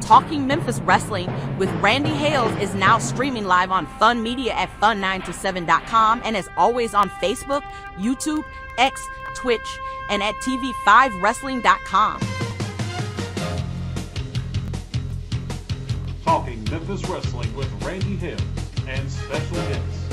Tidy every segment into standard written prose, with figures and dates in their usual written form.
Talking Memphis Wrestling with Randy Hales is now streaming live on Fun Media at fun927.com and is always on Facebook, YouTube, X, Twitch, and at tv5wrestling.com. Talking Memphis Wrestling with Randy Hales and special guests.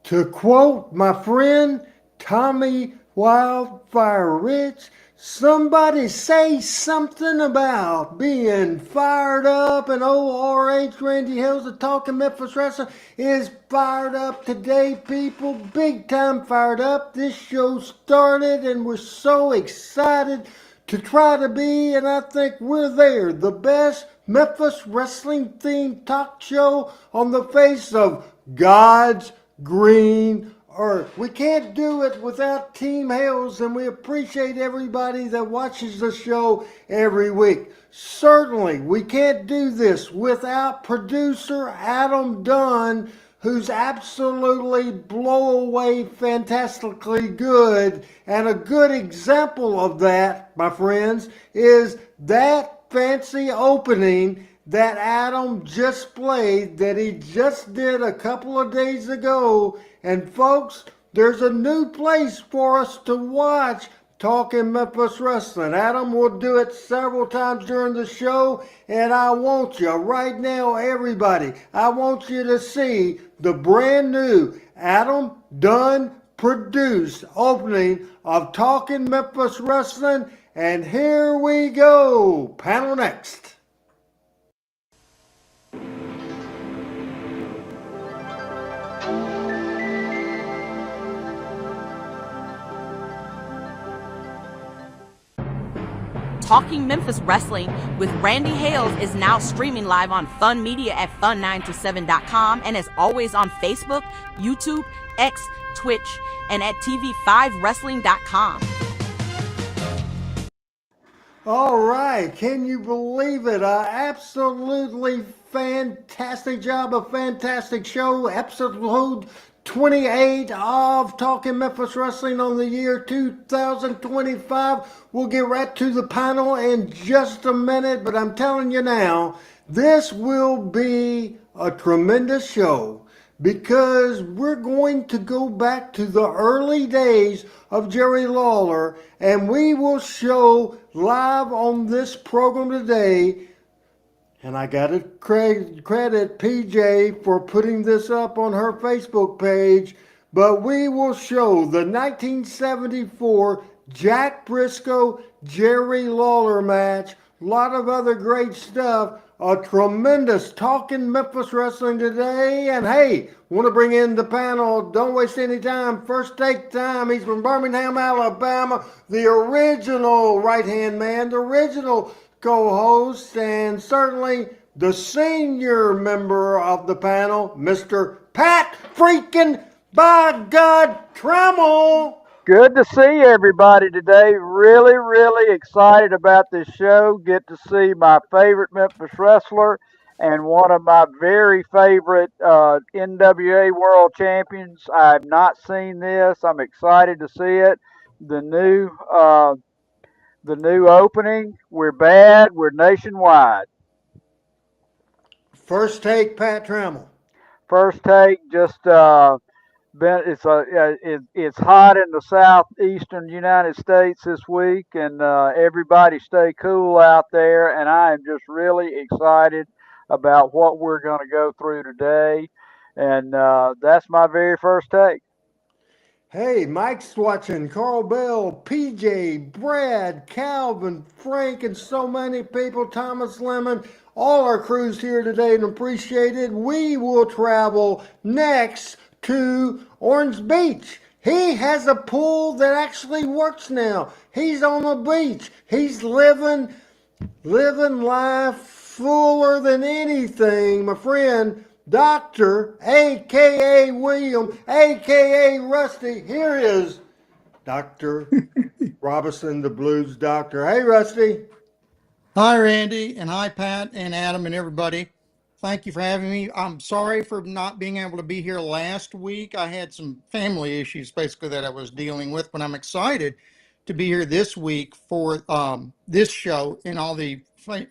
To quote my friend Tommy Wildfire Rich, somebody say something about being fired up, and ORH Randy Hills, the Talking Memphis Wrestler, is fired up today, people. Big time fired up. This show started and we're so excited to try to be, and I think we're there, the best Memphis wrestling themed talk show on the face of God's green earth. We can't do it without Team Hales, and we appreciate everybody that watches the show every week. Certainly, we can't do this without producer Adam Dunn, who's absolutely blow away fantastically good. And a good example of that, my friends, is that fancy opening that Adam just played, that he just did a couple of days ago. And folks, there's a new place for us to watch Talking Memphis Wrestling. Adam will do it several times during the show, and I want you right now, everybody, I want you to see the brand new Adam Dunn produced opening of Talking Memphis Wrestling. And here we go. Panel next. Talking Memphis Wrestling with Randy Hales is now streaming live on Fun Media at fun927.com and is always on Facebook, YouTube, X, Twitch, and at tv5wrestling.com. All right, can you believe it? Absolutely fantastic job, a fantastic show. Episode 28 of Talking Memphis Wrestling on the year 2025. We'll get right to the panel in just a minute, but I'm telling you now, this will be a tremendous show, because we're going to go back to the early days of Jerry Lawler, and we will show live on this program today. And I got to credit PJ for putting this up on her Facebook page, but we will show the 1974 Jack Briscoe Jerry Lawler match, a lot of other great stuff. A tremendous Talking Memphis Wrestling today. And hey, want to bring in the panel. Don't waste any time. First take time. He's from Birmingham, Alabama. The original right-hand man, the original co-host, and certainly the senior member of the panel, Mr. Pat freaking by God Trammell. Good to see everybody today. Really, really excited about this show. Get to see my favorite Memphis wrestler and one of my very favorite NWA World Champions. I have not seen this. I'm excited to see it. The new the new opening. We're bad. We're nationwide. First take, Pat Trammell. First take, just been it's hot in the southeastern United States this week, and everybody stay cool out there. And I am just really excited about what we're going to go through today, and that's my very first take. Hey, Mike's watching. Carl Bell, PJ, Brad, Calvin, Frank, and so many people. Thomas Lemon, all our crews here today and appreciated. We will travel next to Orange Beach. He has a pool that actually works now. He's on the beach. He's living life fuller than anything, my friend. Doctor, aka William, aka Rusty. Here is Dr. Robinson, the Blues Doctor. Hey, Rusty. Hi, Randy, and hi, Pat, and Adam, and everybody. Thank you for having me. I'm sorry for not being able to be here last week. I had some family issues basically that I was dealing with, but I'm excited to be here this week for this show and all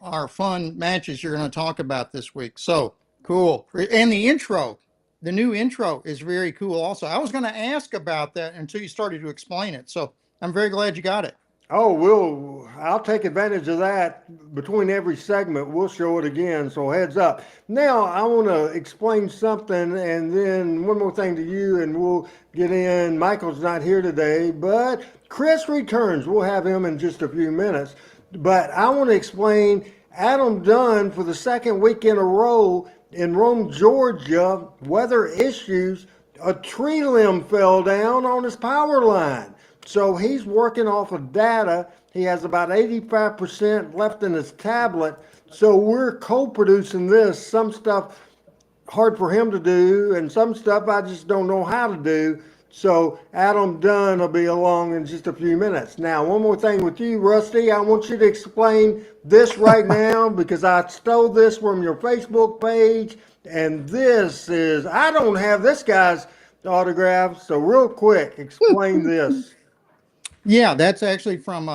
our fun matches you're going to talk about this week. So cool. And the new intro is very cool also. I was going to ask about that until you started to explain it. So I'm very glad you got it. Oh, I'll take advantage of that between every segment. We'll show it again, so heads up. Now, I want to explain something and then one more thing to you, and we'll get in. Michael's not here today, but Chris returns. We'll have him in just a few minutes. But I want to explain Adam Dunn for the second week in a row in Rome, Georgia, weather issues. A tree limb fell down on his power line. So he's working off of data. He has about 85% left in his tablet. So we're co-producing this. Some stuff hard for him to do, and some stuff I just don't know how to do. So Adam Dunn will be along in just a few minutes. Now, one more thing with you, Rusty. I want you to explain this right now because I stole this from your Facebook page, and this is, I don't have this guy's autograph. So real quick, explain this. Yeah, that's actually from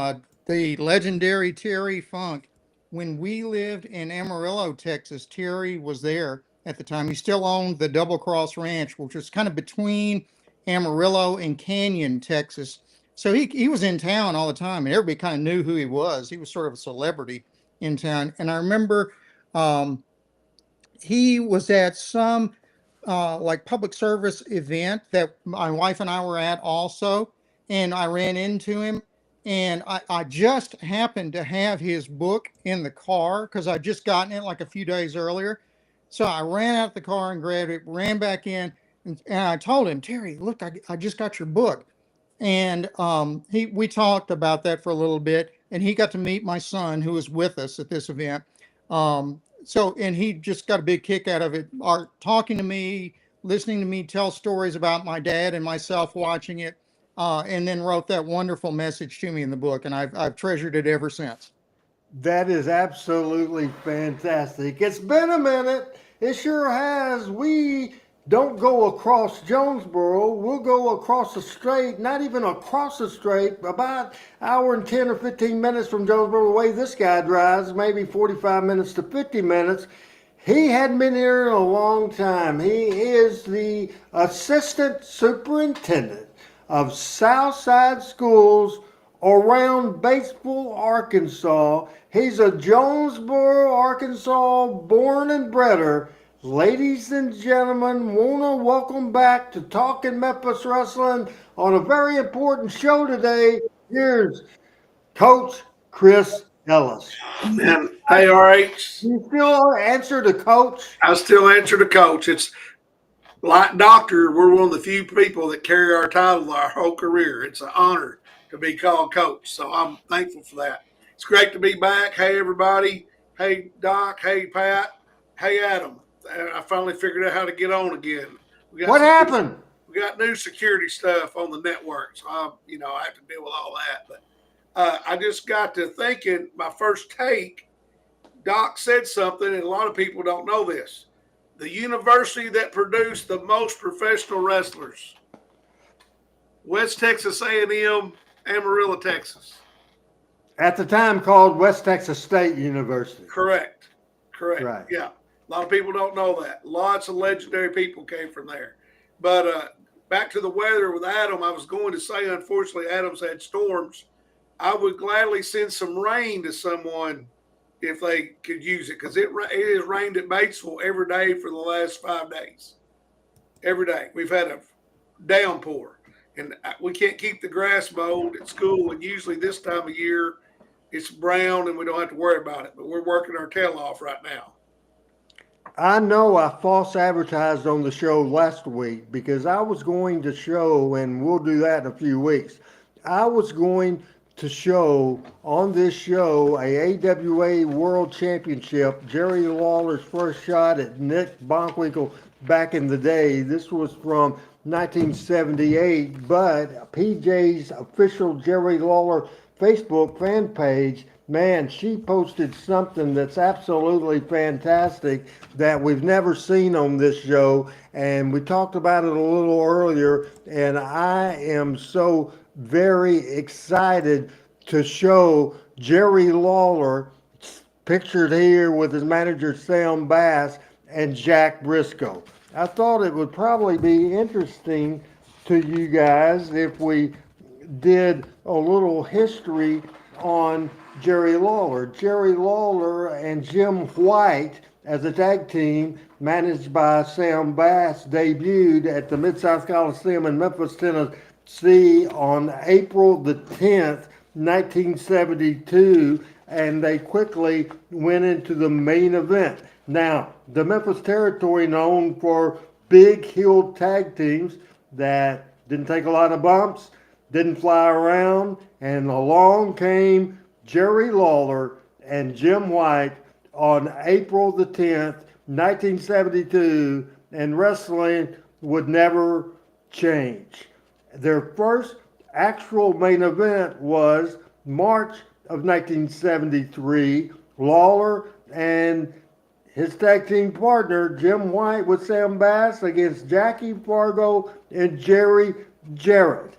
the legendary Terry Funk. When we lived in Amarillo, Texas, Terry was there at the time. He still owned the Double Cross Ranch, which was kind of between Amarillo and Canyon, Texas. So he was in town all the time, and everybody kind of knew who he was. He was sort of a celebrity in town. And I remember um, he was at some like public service event that my wife and I were at also, and I ran into him, and I just happened to have his book in the car because I just gotten it like a few days earlier. So I ran out the car and grabbed it, ran back in, and I told him, Terry, look, I just got your book. And we talked about that for a little bit, and he got to meet my son who was with us at this event. And he just got a big kick out of it, talking to me, listening to me tell stories about my dad and myself watching it, and then wrote that wonderful message to me in the book, and I've treasured it ever since. That is absolutely fantastic. It's been a minute. It sure has. We don't go across Jonesboro. We'll go across the strait, not even across the strait, about hour and 10 or 15 minutes from Jonesboro. The way this guy drives, maybe 45 minutes to 50 minutes. He hadn't been here in a long time. He is the assistant superintendent of Southside Schools around Batesville, Arkansas. He's a Jonesboro, Arkansas born and bredder. Ladies and gentlemen, want to welcome back to Talking Memphis Wrestling on a very important show today. Here's Coach Chris Ellis. And hey, RH, You still answer to Coach? I still answer to Coach. It's like Doctor, we're one of the few people that carry our title our whole career. It's an honor to be called Coach, so I'm thankful for that. It's great to be back. Hey, everybody. Hey, Doc. Hey, Pat. Hey, Adam. I finally figured out how to get on again. What happened? We got new security stuff on the network, so I have to deal with all that. But I just got to thinking, my first take, Doc said something, and a lot of people don't know this. The university that produced the most professional wrestlers, West Texas A&M, Amarillo, Texas. At the time called West Texas State University. Correct. Right. Yeah. A lot of people don't know that. Lots of legendary people came from there. But back to the weather with Adam, I was going to say, unfortunately, Adam's had storms. I would gladly send some rain to someone if they could use it, because it has rained at Batesville every day for the last 5 days. Every day. We've had a downpour. And we can't keep the grass mowed at school. And usually this time of year, it's brown and we don't have to worry about it. But we're working our tail off right now. I know I false advertised on the show last week because I was going to show, and we'll do that in a few weeks. I was going to show on this show a AWA World Championship, Jerry Lawler's first shot at Nick Bonkwinkle back in the day. This was from 1978, but PJ's official Jerry Lawler Facebook fan page, man, she posted something that's absolutely fantastic that we've never seen on this show, and we talked about it a little earlier, and I am so very excited to show Jerry Lawler, pictured here with his manager Sam Bass and Jack Briscoe. I thought it would probably be interesting to you guys if we did a little history on Jerry Lawler. Jerry Lawler and Jim White as a tag team managed by Sam Bass debuted at the Mid-South Coliseum in Memphis, Tennessee on April the 10th, 1972, and they quickly went into the main event. Now, the Memphis territory known for big heel tag teams that didn't take a lot of bumps, didn't fly around, and along came Jerry Lawler and Jim White on April the 10th, 1972, and wrestling would never change. Their first actual main event was March of 1973. Lawler and his tag team partner, Jim White with Sam Bass, against Jackie Fargo and Jerry Jarrett.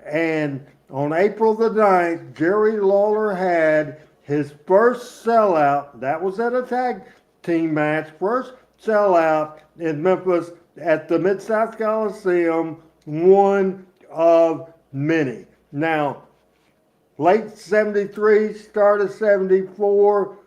And on April the 9th, Jerry Lawler had his first sellout. That was at a tag team match. First sellout in Memphis at the Mid-South Coliseum, one of many. Now, late 73, start of 74,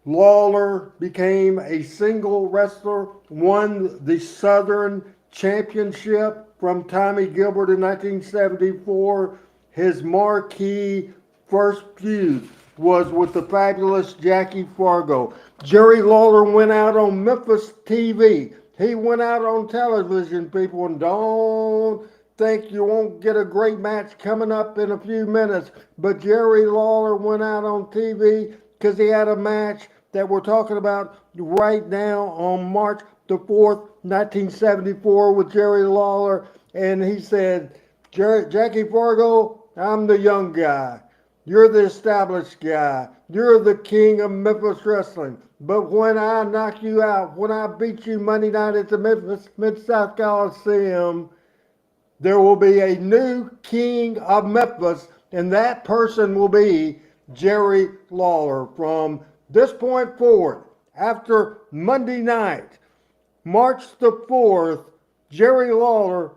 Lawler became a single wrestler, won the Southern Championship from Tommy Gilbert in 1974. His marquee first feud was with the fabulous Jackie Fargo. Jerry Lawler went out on Memphis TV. He went out on television, people, and don't think you won't get a great match coming up in a few minutes. But Jerry Lawler went out on TV because he had a match that we're talking about right now on March the 4th, 1974 with Jerry Lawler. And he said, Jackie Fargo, I'm the young guy. You're the established guy. You're the king of Memphis wrestling. But when I knock you out, when I beat you Monday night at the Memphis Mid-South Coliseum, there will be a new king of Memphis, and that person will be Jerry Lawler. From this point forward, after Monday night, March the 4th, Jerry Lawler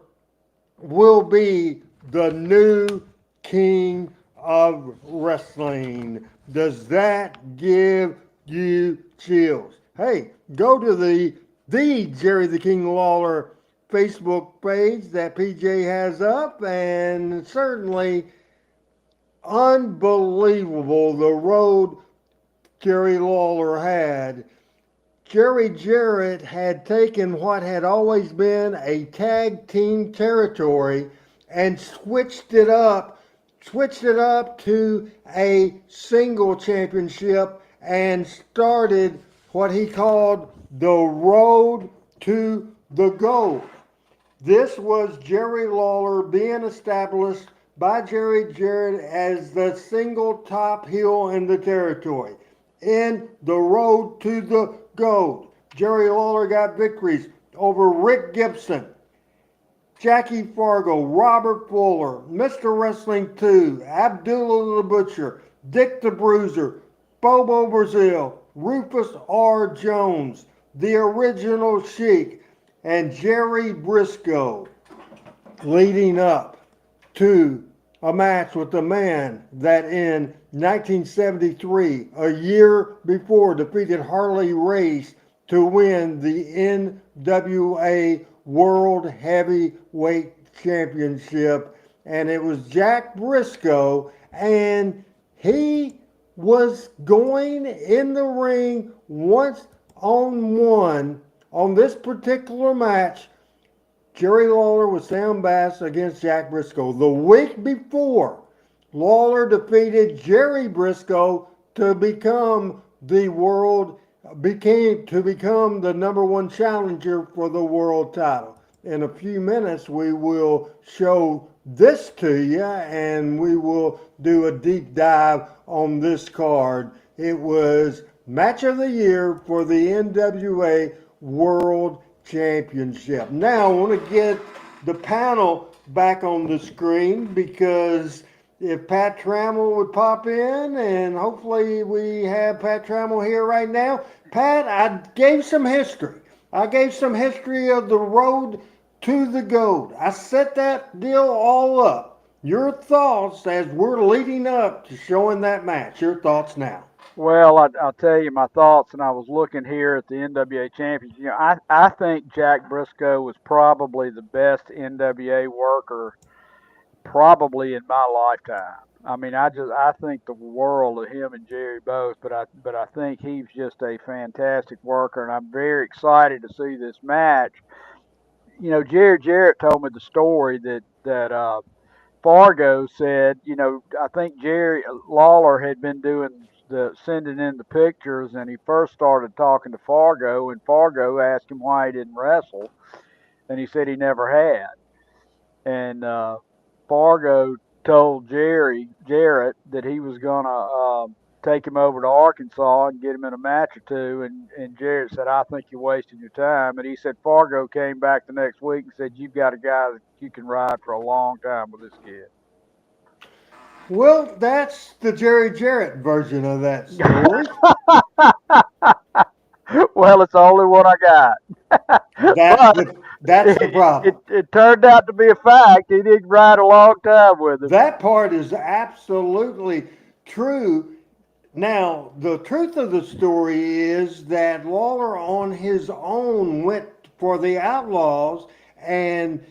will be the new king of wrestling. Does that give you chills? Hey, go to the Jerry the King Lawler Facebook page that PJ has up, and certainly unbelievable the road Jerry Lawler had. Jerry Jarrett had taken what had always been a tag team territory and switched it up to a single championship and started what he called the road to the gold. This was Jerry Lawler being established by Jerry Jarrett as the single top heel in the territory. in the road to the GOAT. Jerry Lawler got victories over Rick Gibson, Jackie Fargo, Robert Fuller, Mr. Wrestling 2, Abdullah the Butcher, Dick the Bruiser, Bobo Brazil, Rufus R. Jones, the original Sheik, and Jerry Briscoe, leading up to a match with the man that in 1973, a year before, defeated Harley Race to win the NWA World Heavyweight Championship. And it was Jack Briscoe, and he was going in the ring once on one on this particular match. Jerry Lawler with Sam Bass against Jack Briscoe. The week before, Lawler defeated Jerry Briscoe to become the number one challenger for the world title. In a few minutes, we will show this to you, and we will do a deep dive on this card. It was match of the year for the NWA World Championship. Now I want to get the panel back on the screen, because if Pat Trammell would pop in, and hopefully we have Pat Trammell here right now. Pat, I gave some history. I gave some history of the road to the GOAT. I set that deal all up. Your thoughts as we're leading up to showing that match. Your thoughts now. Well, I'll tell you my thoughts, and I was looking here at the NWA champions. You know, I think Jack Briscoe was probably the best NWA worker probably in my lifetime. I mean, I think the world of him and Jerry both, but I think he's just a fantastic worker, and I'm very excited to see this match. You know, Jerry Jarrett told me the story that Fargo said, you know, I think Jerry Lawler had been doing sending in the pictures, and he first started talking to Fargo, and Fargo asked him why he didn't wrestle, and he said he never had. And Fargo told Jerry Jarrett that he was gonna take him over to Arkansas and get him in a match or two, and Jarrett said, "I think you're wasting your time." And he said Fargo came back the next week and said, "You've got a guy that you can ride for a long time with this kid." Well, that's the Jerry Jarrett version of that story. Well, it's the only one I got. That's the problem. It turned out to be a fact. He didn't ride a long time with him. That part is absolutely true. Now, the truth of the story is that Lawler on his own went for the Outlaws, and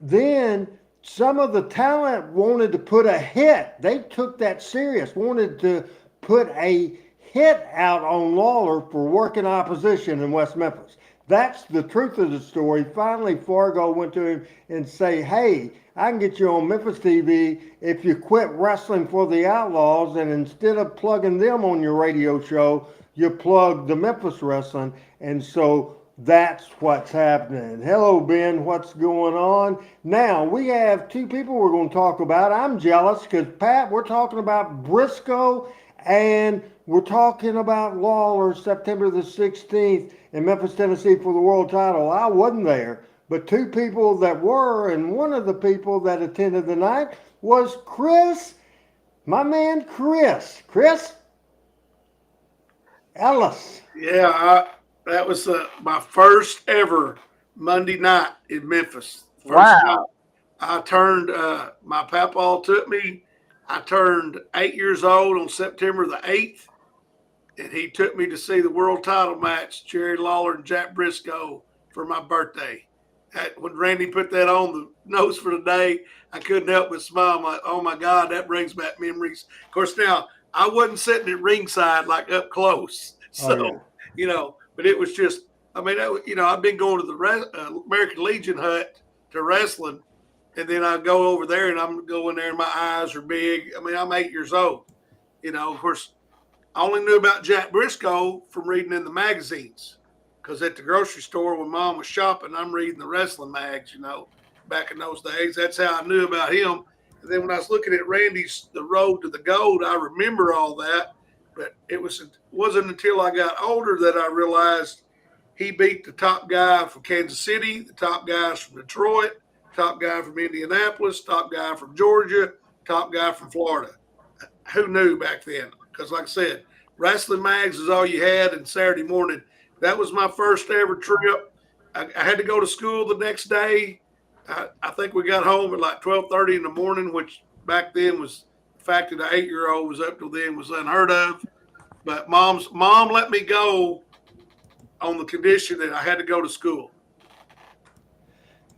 then some of the talent wanted to put a hit. They took that serious, wanted to put a hit out on Lawler for working opposition in West Memphis. That's the truth of the story. Finally, Fargo went to him and say, "Hey, I can get you on Memphis TV if you quit wrestling for the Outlaws, and instead of plugging them on your radio show, you plug the Memphis wrestling." And so that's what's happening. Hello, Ben. What's going on? Now, we have two people we're going to talk about. I'm jealous because, Pat, we're talking about Briscoe, and we're talking about Lawler September the 16th in Memphis, Tennessee for the world title. I wasn't there, but two people that were, and one of the people that attended the night was Chris, my man Chris Ellis. Yeah, that was my first ever Monday night in Memphis. First Wow. night. I turned, my papaw took me. I turned 8 years old on September the 8th, and he took me to see the world title match, Jerry Lawler and Jack Briscoe, for my birthday. When Randy put that on the notes for the day, I couldn't help but smile. I'm like, oh my God, that brings back memories. Of course, now I wasn't sitting at ringside like up close. So, you know, but it was just, I mean, you know, I've been going to the American Legion hut to wrestling, and then I go over there and I'm going there and my eyes are big. I mean, I'm 8 years old. You know, of course, I only knew about Jack Briscoe from reading in the magazines, because at the grocery store when Mom was shopping, I'm reading the wrestling mags, you know, back in those days. That's how I knew about him. And then when I was looking at Randy's The Road to the Gold, I remember all that. But wasn't until I got older that I realized he beat the top guy from Kansas City, the top guys from Detroit, top guy from Indianapolis, top guy from Georgia, top guy from Florida. Who knew back then? Because, like I said, wrestling mags is all you had. And Saturday morning, that was my first ever trip. I had to go to school the next day. I think we got home at like 12:30 in the morning, which back then was the fact that an 8-year-old was up till then was unheard of. But mom let me go on the condition that I had to go to school.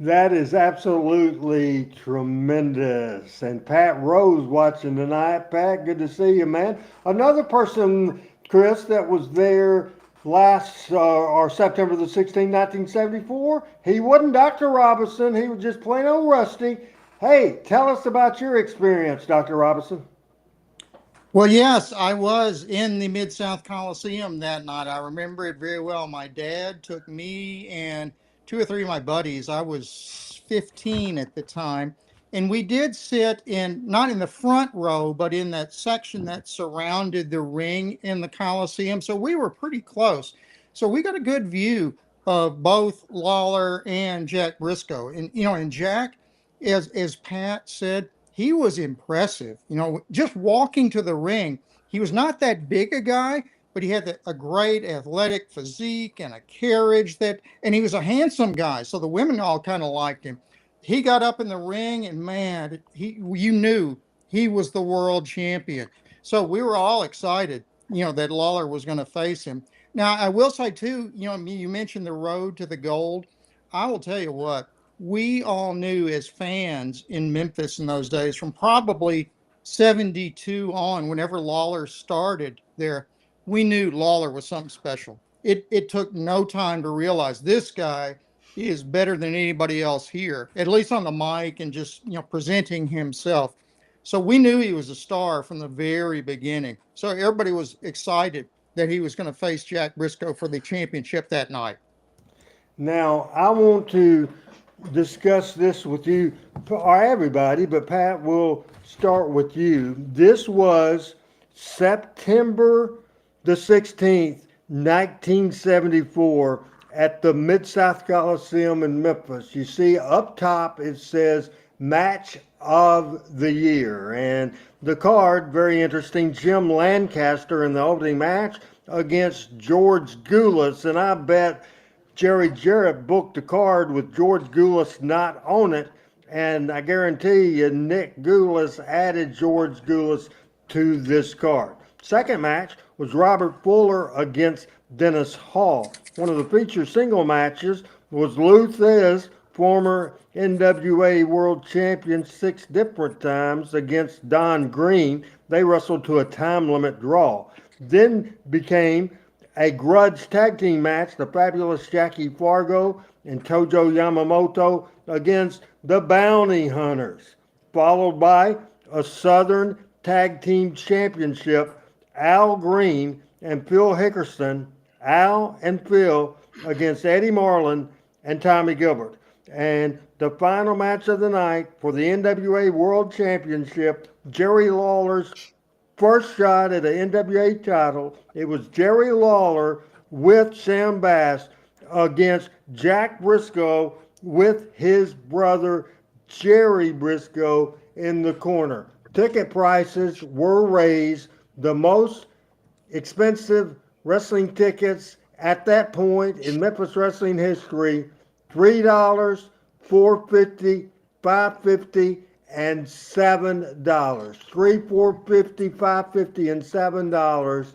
That is absolutely tremendous. And Pat Rose watching tonight. Pat, good to see you, man. Another person, Chris, that was there last or September the 16th, 1974. He wasn't Dr. Robinson. He was just plain old Rusty. Hey, tell us about your experience, Dr. Robinson. Well, yes, I was in the Mid-South Coliseum that night. I remember it very well. My dad took me and two or three of my buddies. I was 15 at the time. And we did sit not in the front row, but in that section that surrounded the ring in the Coliseum. So we were pretty close. So we got a good view of both Lawler and Jack Briscoe. And Jack, as Pat said, he was impressive. Just walking to the ring, he was not that big a guy, but he had a great athletic physique and a carriage and he was a handsome guy. So the women all kind of liked him. He got up in the ring and man, you knew he was the world champion. So we were all excited, that Lawler was going to face him. Now, I will say too, you mentioned the road to the gold. I will tell you what, we all knew as fans in Memphis in those days, from probably 72 on, whenever Lawler started there, we knew Lawler was something special. It took no time to realize this guy is better than anybody else here, at least on the mic and just, presenting himself. So we knew he was a star from the very beginning. So everybody was excited that he was going to face Jack Briscoe for the championship that night. Now, I want to discuss this with you, or everybody, but Pat, we'll start with you. This was September the 16th, 1974, at the Mid-South Coliseum in Memphis. You see up top it says Match of the Year. And the card, very interesting, Jim Lancaster in the opening match against George Gulas. And I bet Jerry Jarrett booked a card with George Gulas not on it, and I guarantee you Nick Gulas added George Gulas to this card. Second match was Robert Fuller against Dennis Hall. One of the featured single matches was Lou Thesz, former NWA World Champion 6 different times, against Don Green. They wrestled to a time limit draw. Then became a grudge tag team match, the fabulous Jackie Fargo and Tojo Yamamoto against the Bounty Hunters, followed by a Southern Tag Team Championship, Al Green and Phil Hickerson, Al and Phil against Eddie Marlin and Tommy Gilbert. And the final match of the night for the NWA World Championship, Jerry Lawler's first shot at an NWA title. It was Jerry Lawler with Sam Bass against Jack Briscoe with his brother Jerry Briscoe in the corner. Ticket prices were raised. The most expensive wrestling tickets at that point in Memphis wrestling history, $3, $4.50, $5.50, and $7. $3, $4.50, $5.50, and $7.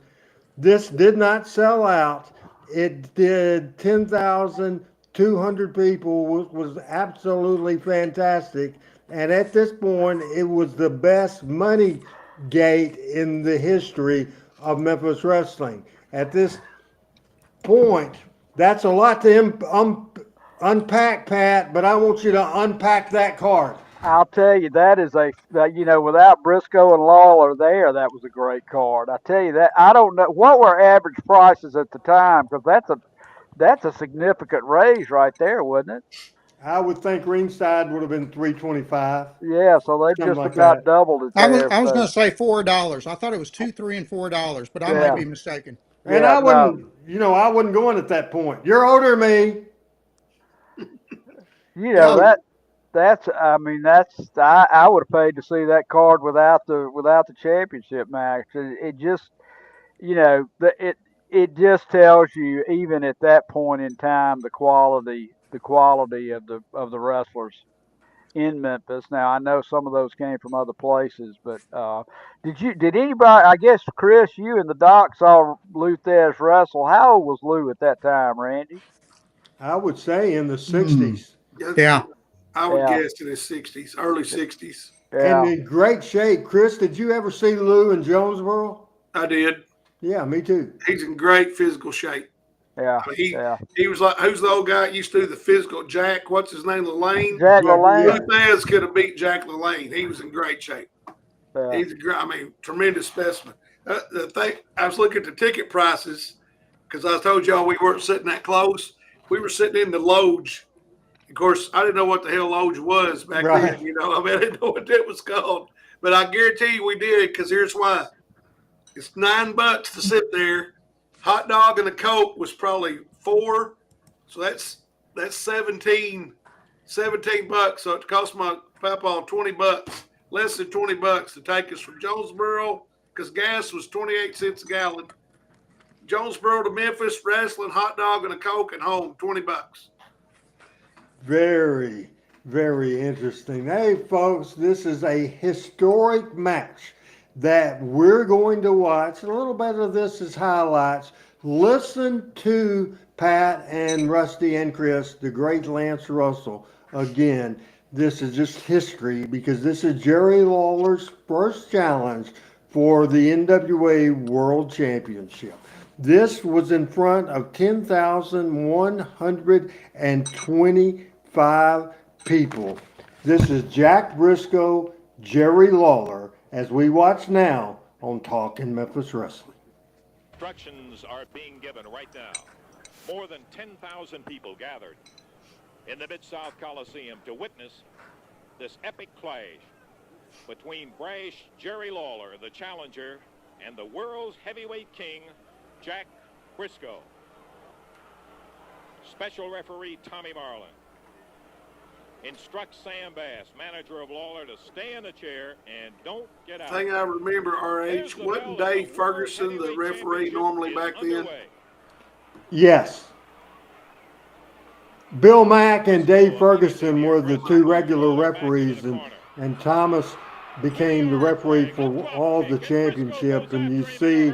This did not sell out. It did 10,200 people, was absolutely fantastic. And at this point, it was the best money gate in the history of Memphis wrestling. At this point, that's a lot to unpack, Pat, but I want you to unpack that card. I'll tell you, without Briscoe and Lawler there, that was a great card. I tell you that. I don't know what were average prices at the time, because that's a significant raise right there, wasn't it? I would think ringside would have been 325, Yeah, so they've something just like about that. doubled it I was there. I was So going to say $4. I thought it was $2, $3, and $4, but I might yeah, be mistaken. And yeah, I no, wouldn't, I wasn't going at that point. You're older than me. you know Yeah. that that's I mean I would have paid to see that card without the championship match. It just it just tells you even at that point in time the quality of the wrestlers in Memphis. Now I know some of those came from other places, but did anybody? I guess Chris, you and the doc saw Lou Thez wrestle. How old was Lou at that time, Randy? I would say in the Hmm. 60s. Yeah. I would Yeah, guess in his 60s, early 60s. And yeah, in great shape. Chris, did you ever see Lou in Jonesboro? I did. Yeah, me too. He's in great physical shape. yeah, I mean, he yeah. he was like, who's the old guy that used to do the physical? Jack, what's his name? Lane. Jack Jackie, Lou yeah. LaLanne. Thez could have beat Jack LaLanne. He was in great shape. Yeah, He's a great, I mean, tremendous specimen. The thing, I was looking at the ticket prices because I told y'all we weren't sitting that close. We were sitting in the loge. Of course, I didn't know what the hell loge was back then. Right. I mean, I didn't know what that was called. But I guarantee you we did because here's why. It's $9 to sit there. Hot dog and a Coke was probably $4. So that's 17 bucks. So it cost my papa $20, less than $20 to take us from Jonesboro, because gas was 28 cents a gallon. Jonesboro to Memphis, wrestling, hot dog and a Coke, and home, $20. Very, very interesting. Hey, folks, this is a historic match that we're going to watch. A little bit of this is highlights. Listen to Pat and Rusty and Chris, the great Lance Russell. Again, this is just history because this is Jerry Lawler's first challenge for the NWA World Championship. This was in front of 10,125 people. This is Jack Briscoe, Jerry Lawler, as we watch now on Talking Memphis Wrestling. Instructions are being given right now. More than 10,000 people gathered in the Mid-South Coliseum to witness this epic clash between brash Jerry Lawler, the challenger, and the world's heavyweight king, Jack Briscoe. Special referee Tommy Marlin instructs Sam Bass, manager of Lawler, to stay in the chair and don't get out. Thing I remember, RH, wasn't Dave Ferguson the referee normally back then? Yes. Bill Mack and Dave Ferguson were the two regular referees, and Thomas became the referee for all the championship. And you see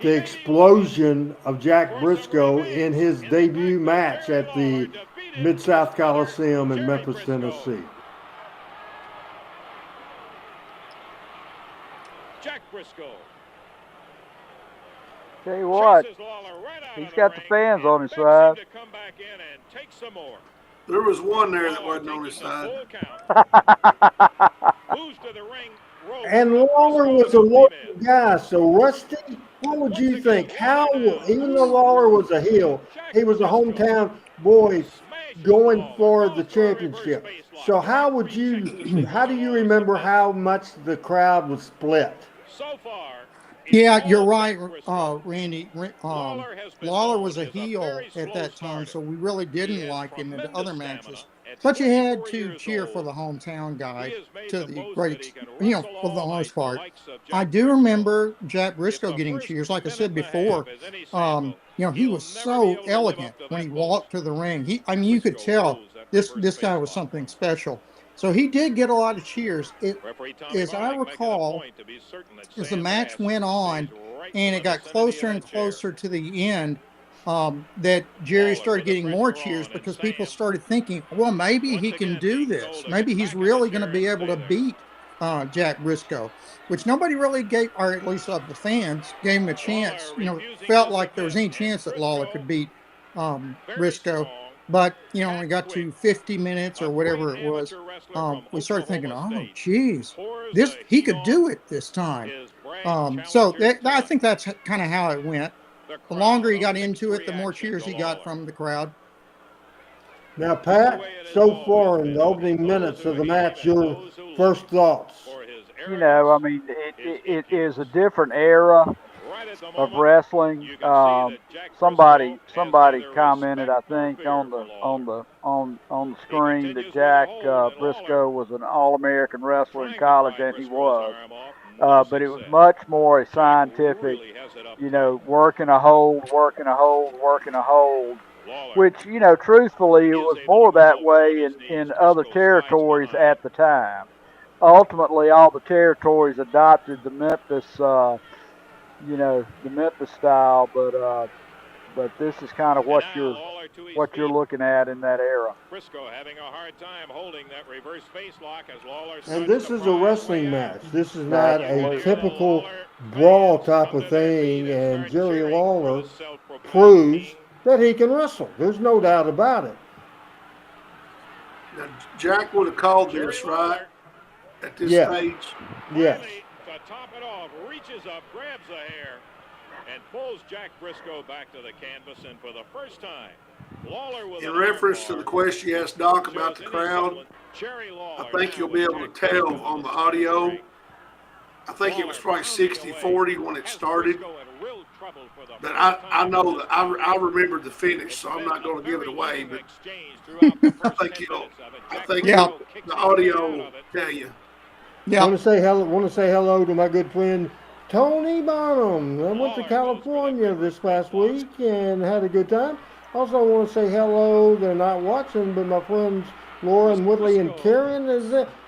the explosion of Jack Briscoe in his debut match at the Mid-South Coliseum in Memphis, Tennessee. Jack Briscoe. tell you what, he's got the fans on his side. There was one there that wasn't on his side. And Lawler was a local guy, so Rusty, what would you think? How, even though Lawler was a heel, he was a hometown boy going for the championship. So how do you remember how much the crowd was split? So far, Yeah, you're right, Randy. Lawler was a heel at that time, so we really didn't like him in the other matches. But you had to cheer for the hometown guy to the great, for the most part. I do remember Jack Briscoe getting cheers. Like I said before, he was so elegant when he walked to the ring. You could tell this guy was something special. So he did get a lot of cheers. As I recall, as the match went on and it got closer and closer to the end, that Jerry started getting more cheers because people started thinking, well, maybe he can do this. Maybe he's really going to be able to beat Jack Briscoe, which nobody really gave, or at least of the fans, gave him a chance. Felt like there was any chance that Lawler could beat Briscoe. But, when we got to 50 minutes or whatever it was, we started thinking, oh, geez, he could do it this time. I think that's kind of how it went. The longer he got into it, the more cheers he got from the crowd. Now, Pat, so far in the opening minutes of the match, your first thoughts? You know, I mean, it is a different era of wrestling. Somebody commented, I think, on the screen that Jack Briscoe was an All-American wrestler in college, and he was. But it was much more a scientific, you know, working a hold, working a hold, working a hold. Which, you know, truthfully, it was more that way in other territories at the time. Ultimately, all the territories adopted the Memphis, you know, the Memphis style, but this is kind of what you're looking at in that era. Briscoe having a hard time holding that reverse face lock as Lawler. And this is a wrestling match. This is not a typical brawl type of thing, and Jerry Lawler proves that he can wrestle. There's no doubt about it. Now, Jack would have called this, right? At this stage? Yes. To top it off, reaches up, grabs the hair, and pulls Jack Briscoe back to the canvas. And for the first time, Lawler with in reference to the question you asked Doc about the crowd, I think you'll be able to tell on the audio. I think it was probably 60-40 when it started. But I know that I remember the finish, so I'm not going to give it away. But I think the audio will tell you. Yeah. I want to say hello to my good friend Tony Bonham. I went to California this past week and had a good time. Also want to say hello. They're not watching, but my friends Laura and Whitley and Karen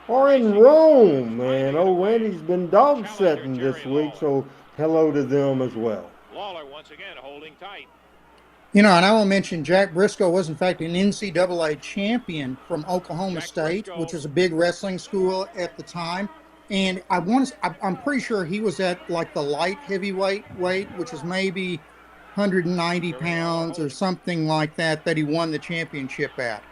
are in Rome, and old Randy's been dog sitting this week, so hello to them as well. Lawler once again holding tight. You know, and I will mention Jack Briscoe was in fact an NCAA champion from Oklahoma State, which was a big wrestling school at the time. And I'm pretty sure he was at like the light heavyweight weight, which is maybe 190 pounds or something like that he won the championship at.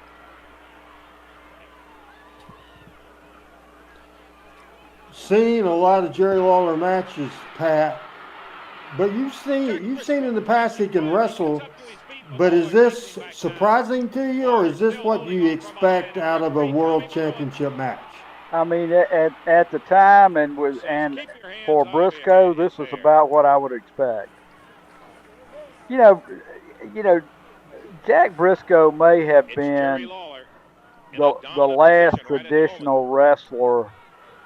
Seen a lot of Jerry Lawler matches, Pat, but you've seen in the past he can wrestle. But is this surprising to you, or is this what you expect out of a world championship match? I mean, at the time and for Briscoe, this was about what I would expect. You know, Jack Briscoe may have been the last traditional wrestler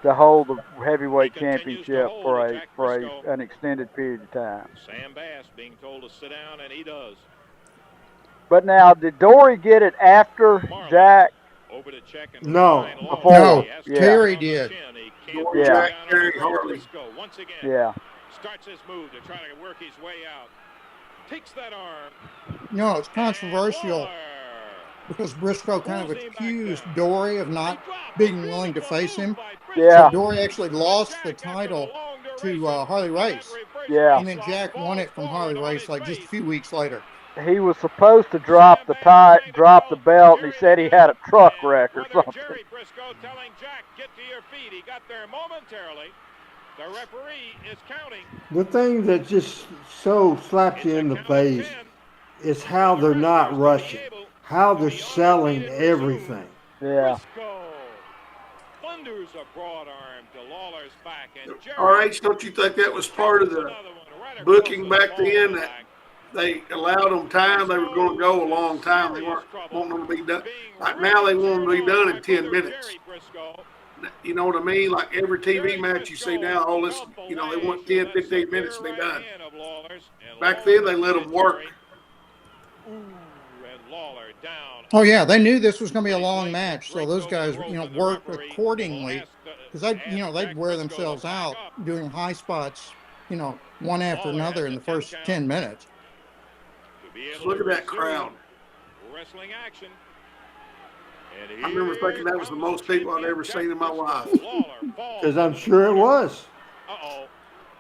to hold the heavyweight championship for an extended period of time. Sam Bass being told to sit down, and he does. But now, did Dory get it after Jack? Over to check and no. Before. No, Terry did. Yeah. Terry Harley. Once again, yeah. Starts his move to try to work his way out. Takes that arm. No, it's controversial because Briscoe kind of accused Dory of not being willing to face him. Yeah. So Dory actually lost the title to Harley Race. Yeah. And then Jack won it from Harley Race like just a few weeks later. He was supposed to drop the belt, and he said he had a truck wreck or something. Jerry Briscoe telling Jack, get to your feet. He got there momentarily. The referee is counting. The thing that just so slaps you in the face is how they're not rushing, how they're selling everything. Yeah. Thunders a broad arm to Lawler's back. RH, don't you think that was part of the booking back then, that they allowed them time? They were going to go a long time. They weren't wanting them to be done. Like now they want them to be done in 10 minutes. You know what I mean? Like every TV match you see now, all this, you know, they want 10, 15 minutes to be done. Back then they let them work. Oh yeah, they knew this was going to be a long match, so those guys, you know, worked accordingly because they'd wear themselves out doing high spots, you know, one after another in the first 10 minutes. Just look at that crowd. Wrestling action. I remember thinking that was the most people I'd ever seen in my life. Because I'm sure it was. Uh-oh.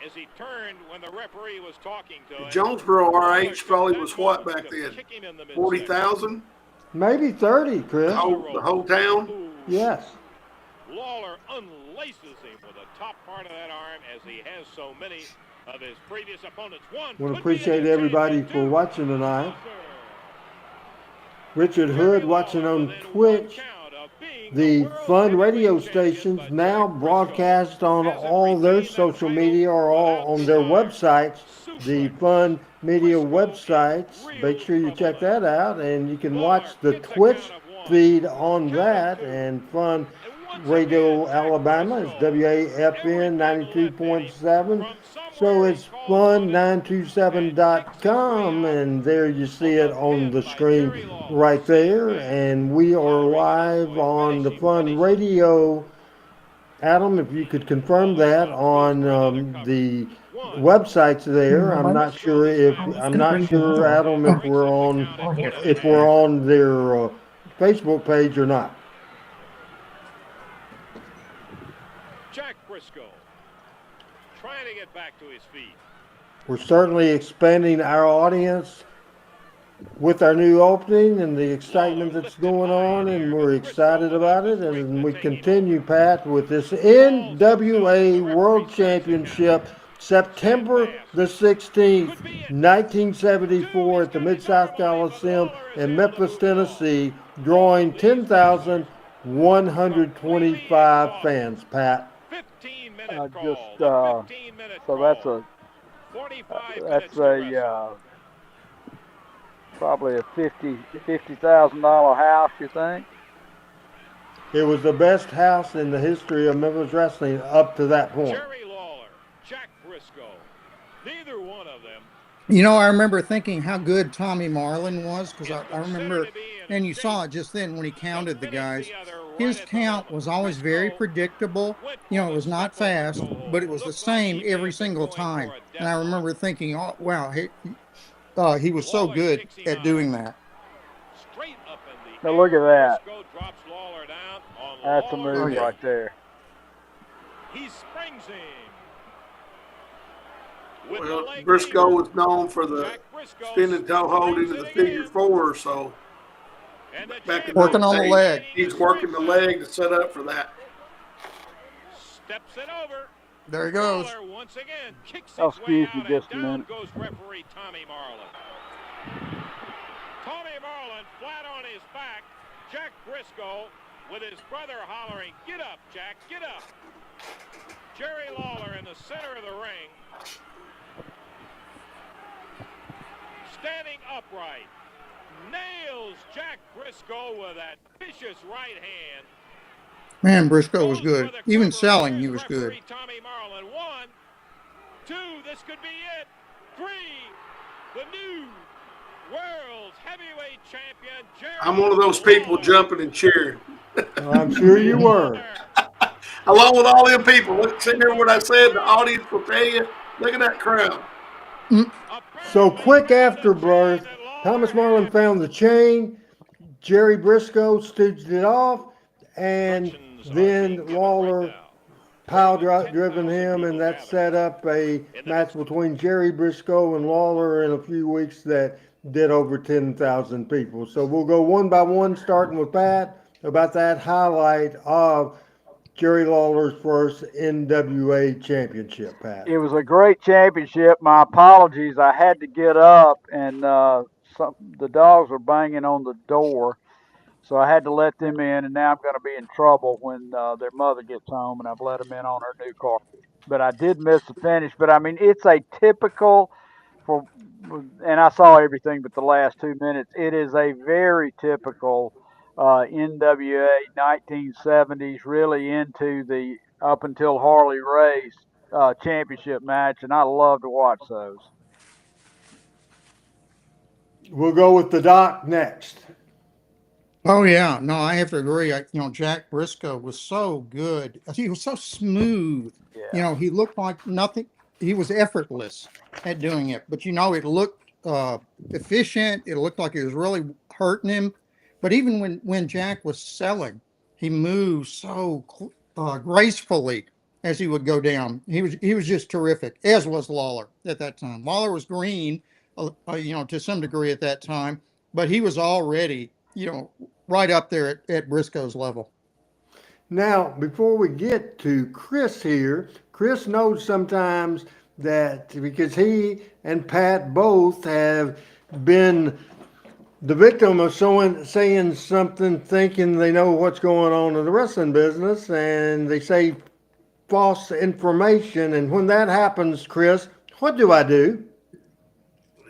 As he turned when the referee was talking to him. Jonesboro RH probably was what back then? 40,000? Maybe 30, Chris. The whole town? Yes. Lawler unlaces him with the top part of that arm as he has so many of his previous opponents. I want to appreciate everybody for watching tonight. Richard Hood watching on Twitch. The Fun radio stations now broadcast on all their social media or all on their websites. The Fun Media websites. Make sure you check that out, and you can watch the Twitch feed on that. And Fun Radio Alabama is WAFN 92.7. So it's fun927.com, and there you see it on the screen right there. And we are live on the Fun Radio. Adam, if you could confirm that on the websites there. I'm not sure, Adam, if we're on their Facebook page or not. Jack Briscoe trying to get back to his feet. We're certainly expanding our audience with our new opening and the excitement that's going on, and we're excited about it. And we continue, Pat, with this NWA World Championship, September the 16th, 1974, at the Mid-South Coliseum in Memphis, Tennessee, drawing 10,125 fans, Pat. So that's a probably a $50,000 house, you think? It was the best house in the history of Memphis wrestling up to that point. Jerry Lawler, Jack Briscoe, neither one of them. You know, I remember thinking how good Tommy Marlin was, because I remember, and you saw it just then when he counted the guys. His count was always very predictable. You know, it was not fast, but it was the same every single time. And I remember thinking, oh, wow, he was so good at doing that. Now look at that. That's a move right there. He springs him. Well, Briscoe was known for the spinning toe hold into the figure four, so back in working on the leg. He's working the leg to set up for that. Steps it over. There he goes. Once again, kicks Oh, his way excuse me out, just a and down minute. goes referee Tommy Marlin. Tommy Marlin flat on his back. Jack Briscoe with his brother hollering, "Get up, Jack, get up." Jerry Lawler in the center of the ring. Standing upright. Nails Jack Briscoe with that vicious right hand. Man, Briscoe was good. Even selling, he was good. Tommy Marlin, 1, 2, this could be it. 3, the new world's heavyweight champion, Jerry. I'm one of those people jumping and cheering. I'm sure you were. Along with all them people. Look, sitting there what I said, the audience will tell you. Look at that crowd. So quick after birth, Thomas Marlin found the chain. Jerry Briscoe stooged it off, and then Lawler driven him, and that set up a match between Jerry Briscoe and Lawler in a few weeks that did over 10,000 people. So we'll go one by one, starting with Pat, about that highlight of Jerry Lawler's first NWA championship, Pat. It was a great championship. My apologies. I had to get up, and the dogs were banging on the door. So I had to let them in, and now I'm going to be in trouble when their mother gets home, and I've let them in on her new car. But I did miss the finish. But, I mean, it's a typical and I saw everything but the last 2 minutes. It is a very typical NWA 1970s, really into the up until Harley Race championship match, and I love to watch those. We'll go with the Doc next. Oh yeah, no, I have to agree. Jack Briscoe was so good. He was so smooth. Yeah. He looked like nothing. He was effortless at doing it. But it looked efficient. It looked like it was really hurting him. But even when Jack was selling, he moved so gracefully as he would go down. He was just terrific. As was Lawler at that time. Lawler was green, to some degree at that time, but he was already, right up there at Briscoe's level. Now, before we get to Chris here, Chris knows sometimes that because he and Pat both have been the victim of someone saying something thinking they know what's going on in the wrestling business, and they say false information. And when that happens, Chris, what do I do?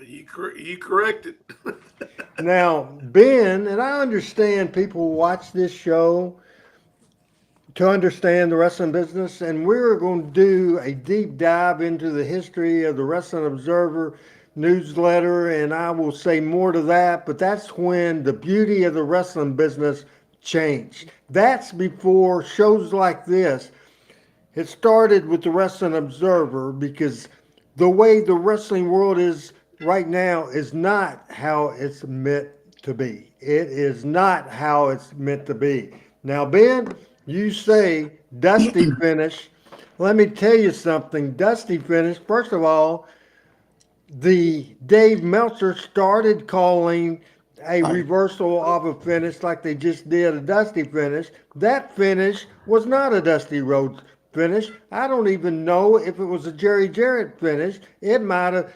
You correct it. Now, Ben, and I understand people watch this show to understand the wrestling business, and we're going to do a deep dive into the history of the Wrestling Observer newsletter, and I will say more to that, but that's when the beauty of the wrestling business changed. That's before shows like this. It started with the Wrestling Observer because the way the wrestling world is right now is not how it's meant to be. It is not how it's meant to be. Now, Ben, you say Dusty finish. Let me tell you something. Dusty finish, first of all, the Dave Meltzer started calling a reversal of a finish like they just did a Dusty finish. That finish was not a Dusty Rhodes finish. I don't even know if it was a Jerry Jarrett finish. It might have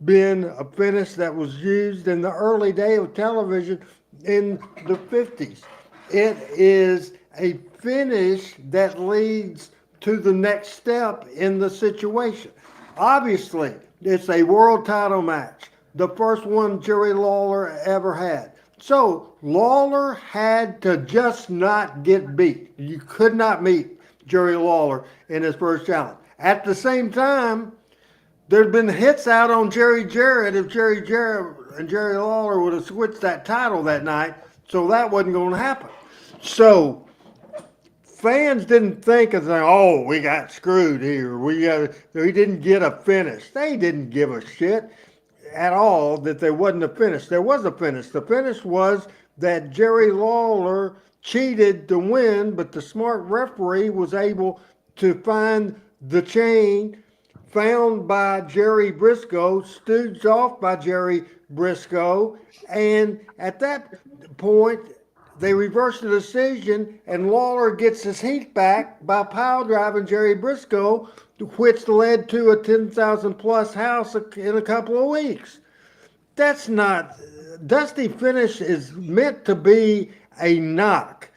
been a finish that was used in the early day of television in the 50s. It is a finish that leads to the next step in the situation. Obviously, it's a world title match, the first one Jerry Lawler ever had. So Lawler had to just not get beat. You could not meet Jerry Lawler in his first challenge. At the same time, there'd been hits out on Jerry Jarrett if Jerry Jarrett and Jerry Lawler would have switched that title that night, so that wasn't going to happen. So fans didn't think of saying, "Oh, we got screwed here. We didn't get a finish." They didn't give a shit at all that there wasn't a finish. There was a finish. The finish was that Jerry Lawler cheated to win, but the smart referee was able to find the chain found by Jerry Briscoe, stooged off by Jerry Briscoe, and at that point, they reverse the decision, and Lawler gets his heat back by pile driving Jerry Briscoe, which led to a 10,000 plus house in a couple of weeks. That's not, Dusty finish is meant to be a knock.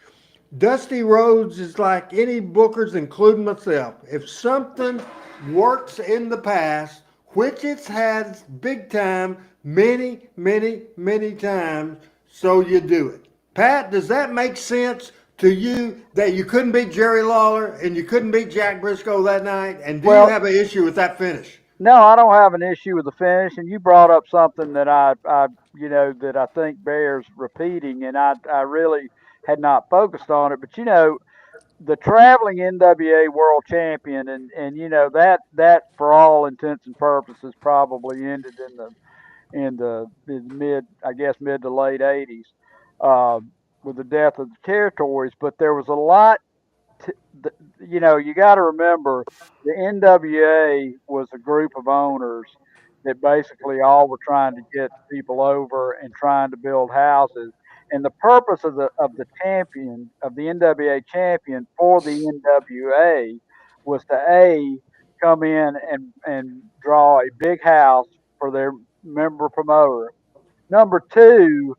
Dusty Rhodes is like any bookers, including myself. If something works in the past, which it's had big time, many, many, many times, so you do it. Pat, does that make sense to you that you couldn't beat Jerry Lawler and you couldn't beat Jack Briscoe that night? And do you Well, have an issue with that finish? no, I don't have an issue with the finish. And you brought up something that that I think bears repeating, and I really had not focused on it. But the traveling NWA World Champion, and that for all intents and purposes probably ended in mid to late '80s, with the death of the territories. But there was a lot. You got to remember the NWA was a group of owners that basically all were trying to get people over and trying to build houses. And the purpose of the NWA champion for the NWA was to come in and draw a big house for their member promoter. Number two,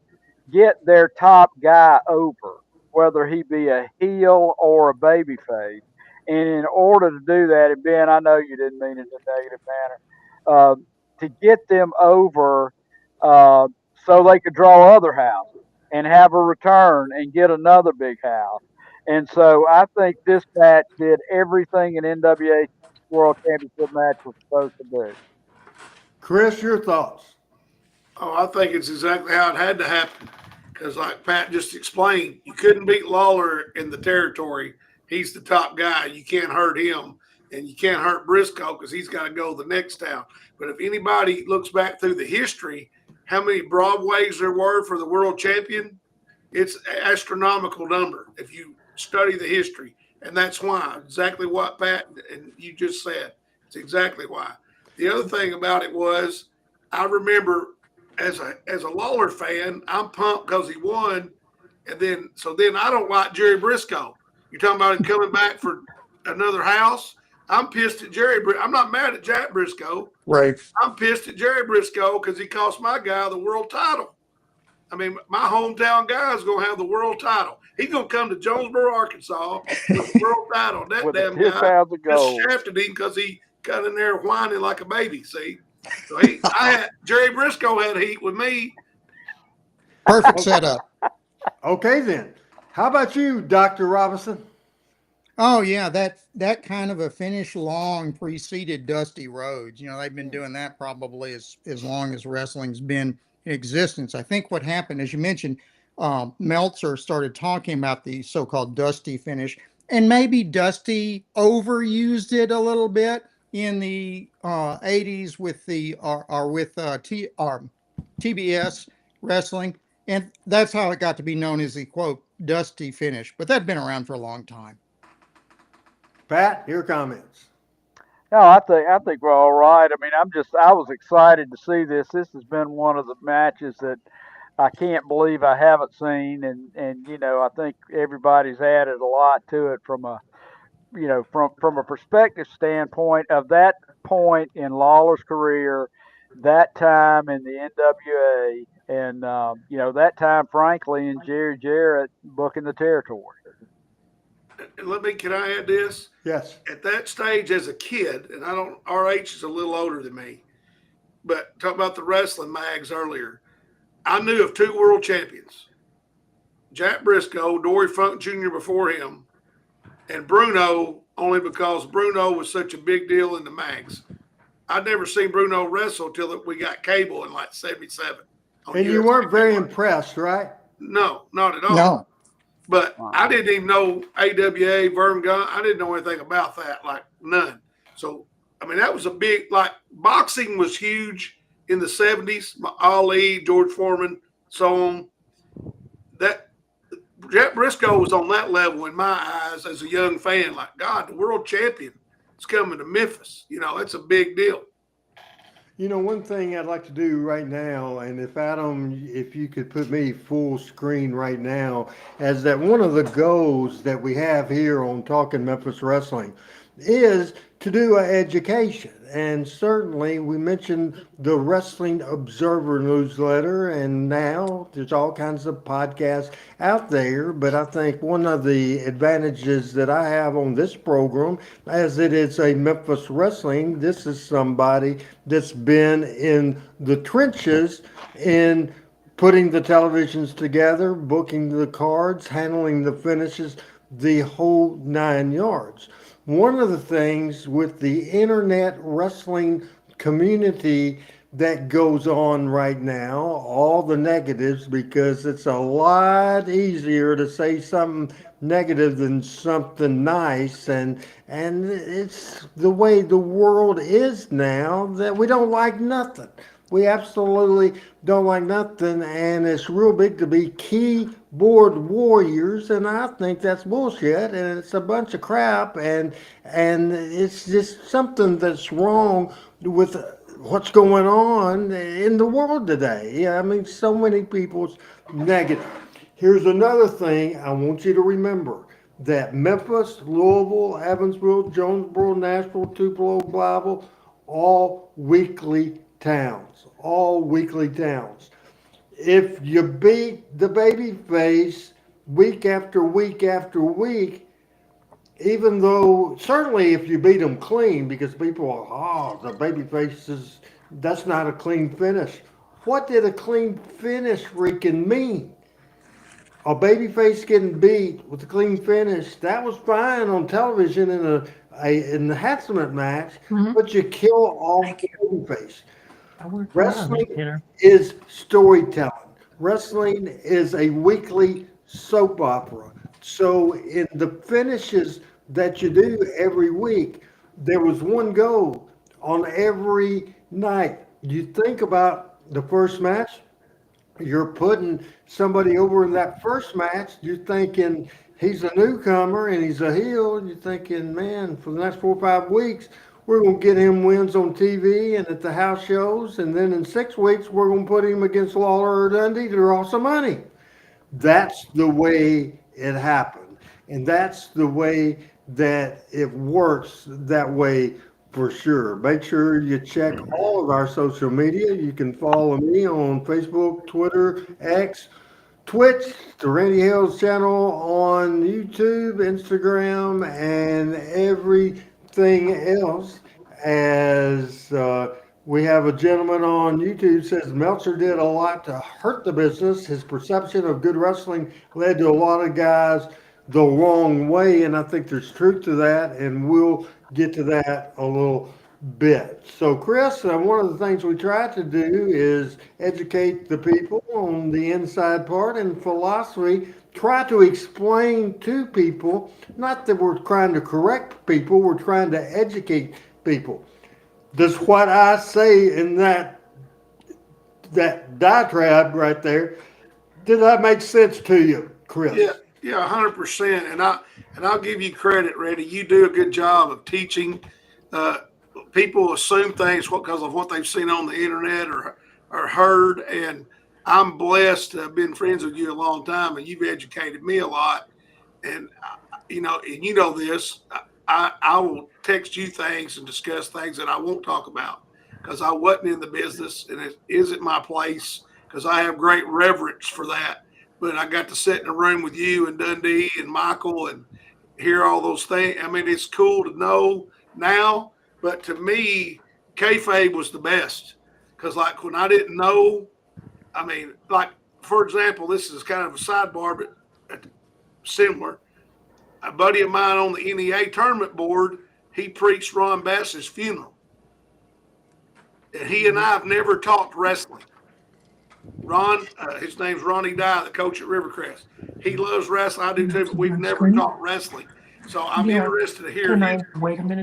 get their top guy over, whether he be a heel or a babyface. And in order to do that, and Ben, I know you didn't mean it in a negative manner, to get them over so they could draw other houses and have a return and get another big house. And so I think this match did everything an NWA World Championship match was supposed to do. Chris, your thoughts? Oh, I think it's exactly how it had to happen. Because, like Pat just explained, you couldn't beat Lawler in the territory. He's the top guy. You can't hurt him. And you can't hurt Briscoe because he's got to go the next town. But if anybody looks back through the history, how many Broadways there were for the world champion, it's an astronomical number if you study the history. And that's why, exactly what Pat and you just said. It's exactly why. The other thing about it was, I remember as a Lawler fan, I'm pumped because he won, and then I don't like Jerry Briscoe. You're talking about him coming back for another house. I'm pissed at Jerry. I'm not mad at Jack Briscoe. Right. I'm pissed at Jerry Briscoe because he cost my guy the world title. I mean, my hometown guy is going to have the world title. He's going to come to Jonesboro, Arkansas with the world title. That With damn 10 guy pounds of just gold. shafted him because he got in there whining like a baby. See, so I had Jerry Briscoe had heat with me. Perfect setup. Okay, then. How about you, Dr. Robinson? Oh yeah, that kind of a finish long preceded Dusty Rhodes. You know, they've been doing that probably as long as wrestling's been in existence. I think what happened, as you mentioned, Meltzer started talking about the so-called Dusty finish, and maybe Dusty overused it a little bit in the 80s with the or with TBS wrestling, and that's how it got to be known as the quote Dusty finish. But that'd been around for a long time. Pat, your comments. No, I think we're all right. I mean, I was excited to see this. This has been one of the matches that I can't believe I haven't seen, and I think everybody's added a lot to it from a from a perspective standpoint of that point in Lawler's career, that time in the NWA, and that time, frankly, in Jerry Jarrett booking the territory. And can I add this? Yes. At that stage as a kid, and RH is a little older than me, but talk about the wrestling mags earlier. I knew of two world champions, Jack Briscoe, Dory Funk Jr. before him, and Bruno, only because Bruno was such a big deal in the mags. I'd never seen Bruno wrestle till we got cable in like 77. And you weren't very impressed, right? No, not at all. No. But I didn't even know AWA, Vern Gunn. I didn't know anything about that, like none. So, I mean, that was a big, like, boxing was huge in the 70s. Ali, George Foreman, so on. That Jack Briscoe was on that level in my eyes as a young fan. Like, God, the world champion is coming to Memphis. You know, that's a big deal. You know, one thing I'd like to do right now, and if Adam, if you could put me full screen right now, is that one of the goals that we have here on Talking Memphis Wrestling is to do an education. And certainly we mentioned the Wrestling Observer newsletter, and now there's all kinds of podcasts out there. But I think one of the advantages that I have on this program, as it is a Memphis Wrestling, this is somebody that's been in the trenches in putting the televisions together, booking the cards, handling the finishes, the whole 9 yards. One of the things with the internet wrestling community that goes on right now, all the negatives, because it's a lot easier to say something negative than something nice, and it's the way the world is now that we don't like nothing. We absolutely don't like nothing, and it's real big to be keyboard warriors, and I think that's bullshit, and it's a bunch of crap, and it's just something that's wrong with what's going on in the world today. I mean, so many people's negative. Here's another thing I want you to remember, that Memphis, Louisville, Evansville, Jonesboro, Nashville, Tupelo, Blytheville, all weekly towns, all weekly towns. If you beat the baby face week after week after week, even though certainly if you beat them clean, because people are, oh, the baby faces, that's not a clean finish. What did a clean finish freaking mean? A babyface getting beat with a clean finish, that was fine on television in a enhancement match, but you kill off the babyface. Wrestling is storytelling. Wrestling is a weekly soap opera. So in the finishes that you do every week, there was one goal on every night. You think about the first match, you're putting somebody over in that first match, you're thinking he's a newcomer and he's a heel. You're thinking, man, for the next 4 or 5 weeks, we're going to get him wins on TV and at the house shows. And then in 6 weeks, we're going to put him against Lawler or Dundee to draw some money. That's the way it happened. And that's the way that it works that way For sure. Make sure you check all of our social media. You can follow me on Facebook, Twitter, X, Twitch, the Randy Hales channel on YouTube, Instagram, and everything else. As we have a gentleman on YouTube says Meltzer did a lot to hurt the business. His perception of good wrestling led to a lot of guys the wrong way, and I think there's truth to that, and we'll get to that a little bit. So, Chris, one of the things we try to do is educate the people on the inside part and philosophy, try to explain to people, not that we're trying to correct people, we're trying to educate people. Does what I say in that diatribe right there, did that make sense to you, Chris? Yeah, 100%. And I'll give you credit, Randy. You do a good job of teaching. People assume things because of what they've seen on the internet or heard. And I'm blessed to have been friends with you a long time, and you've educated me a lot. And you know this. I will text you things and discuss things that I won't talk about because I wasn't in the business and it isn't my place because I have great reverence for that. But I got to sit in a room with you and Dundee and Michael and hear all those things. I mean, it's cool to know now, but to me, kayfabe was the best because, like, when I didn't know, I mean, like, for example, this is kind of a sidebar, but similar. A buddy of mine on the NEA tournament board, he preached Ron Bass's funeral. And he and I have never talked wrestling. Ron, his name's Ronnie Dye, the coach at Rivercrest. He loves wrestling. I do too, but we've never talked wrestling. So I'm interested to hear his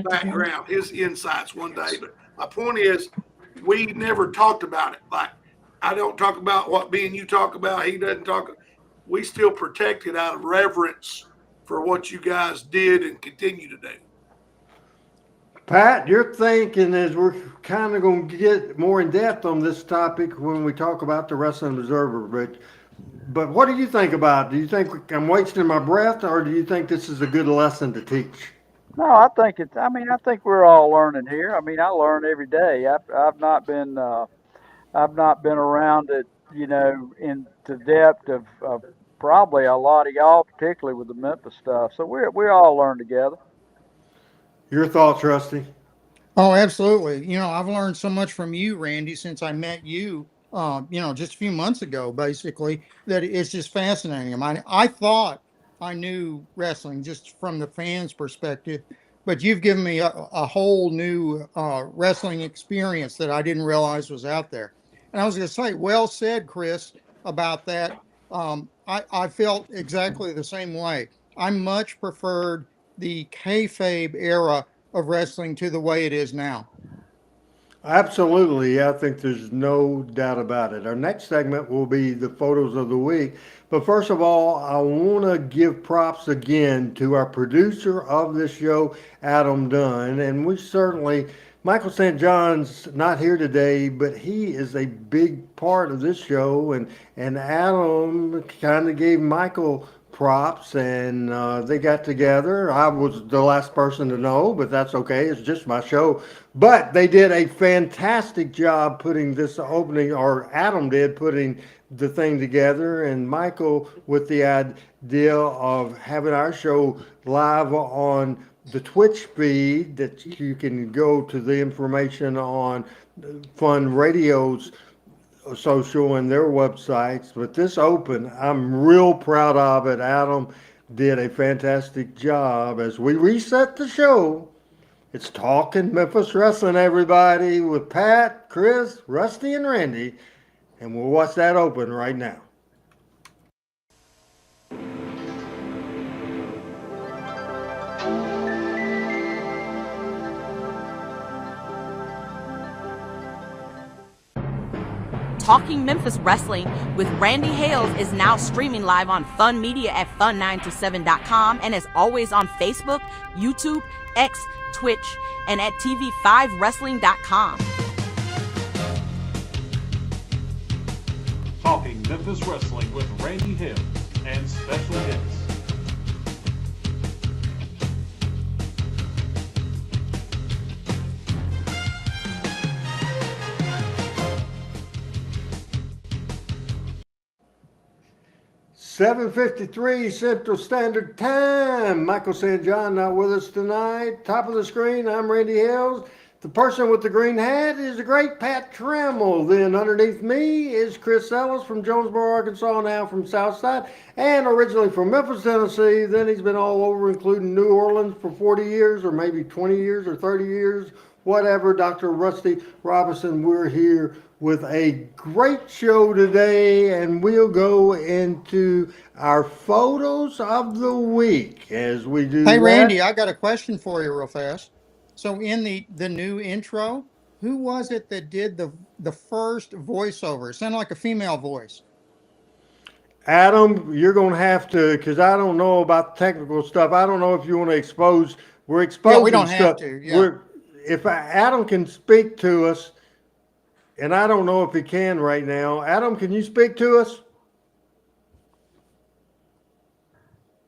background, his insights one day. But my point is, we never talked about it. Like, I don't talk about what me and you talk about. He doesn't talk. We still protect it out of reverence for what you guys did and continue to do. Pat, you're thinking as we're kind of going to get more in depth on this topic when we talk about the Wrestling Observer, but what do you think about it? Do you think I'm wasting my breath, or do you think this is a good lesson to teach? No, I think I think we're all learning here. I mean, I learn every day. I've not been around it, into depth of probably a lot of y'all, particularly with the Memphis stuff. So we all learn together. Your thoughts, Rusty? Oh, absolutely. I've learned so much from you, Randy, since I met you, just a few months ago, basically, that it's just fascinating. I thought I knew wrestling just from the fans' perspective, but you've given me a whole new wrestling experience that I didn't realize was out there. And I was going to say, well said, Chris, about that. I felt exactly the same way. I much preferred the kayfabe era of wrestling to the way it is now. Absolutely. I think there's no doubt about it. Our next segment will be the photos of the week. But first of all, I want to give props again to our producer of this show, Adam Dunn. And we certainly, Michael St. John's not here today, but he is a big part of this show. And Adam kind of gave Michael props, and they got together. I was the last person to know, but that's okay. It's just my show. But they did a fantastic job putting this opening, or Adam did, putting the thing together, and Michael with the idea of having our show live on the Twitch feed that you can go to the information on Fun Radio's social and their websites. But this open, I'm real proud of it. Adam did a fantastic job. As we reset the show, it's Talking Memphis Wrestling, everybody, with Pat, Chris, Rusty, and Randy. And we'll watch that open right now. Talking Memphis Wrestling with Randy Hales is now streaming live on Fun Media at fun927.com and is always on Facebook, YouTube, X, Twitch, and at tv5wrestling.com. Talking Memphis Wrestling with Randy Hales and special guests. 7:53 Central Standard Time. Michael St. John not with us tonight. Top of the screen, I'm Randy Hales. The person with the green hat is the great Pat Trammell. Then underneath me is Chris Ellis from Jonesboro, Arkansas, now from Southside, and originally from Memphis, Tennessee. Then he's been all over, including New Orleans for 40 years, or maybe 20 years, or 30 years, whatever. Dr. Rusty Robinson, we're here with a great show today, and we'll go into our photos of the week as we do Hey, that. Randy, I got a question for you real fast. So in the new intro, who was it that did the first voiceover? It sounded like a female voice. Adam, you're going to have to, because I don't know about technical stuff. I don't know if you want to expose. We're exposing Yeah, we don't have stuff. to. Yeah. If Adam can speak to us, and I don't know if he can right now. Adam, can you speak to us?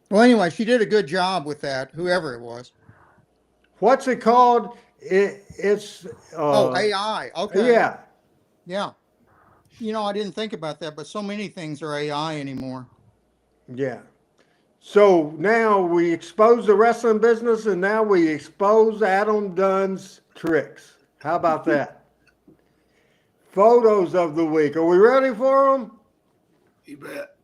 Well, anyway, she did a good job with that, whoever it was. What's it called? It's AI. Okay. Yeah. Yeah. You know, I didn't think about that, but so many things are AI anymore. Yeah. So now we expose the wrestling business, and now we expose Adam Dunn's tricks. How about that? Photos of the week. Are we ready for them? You bet.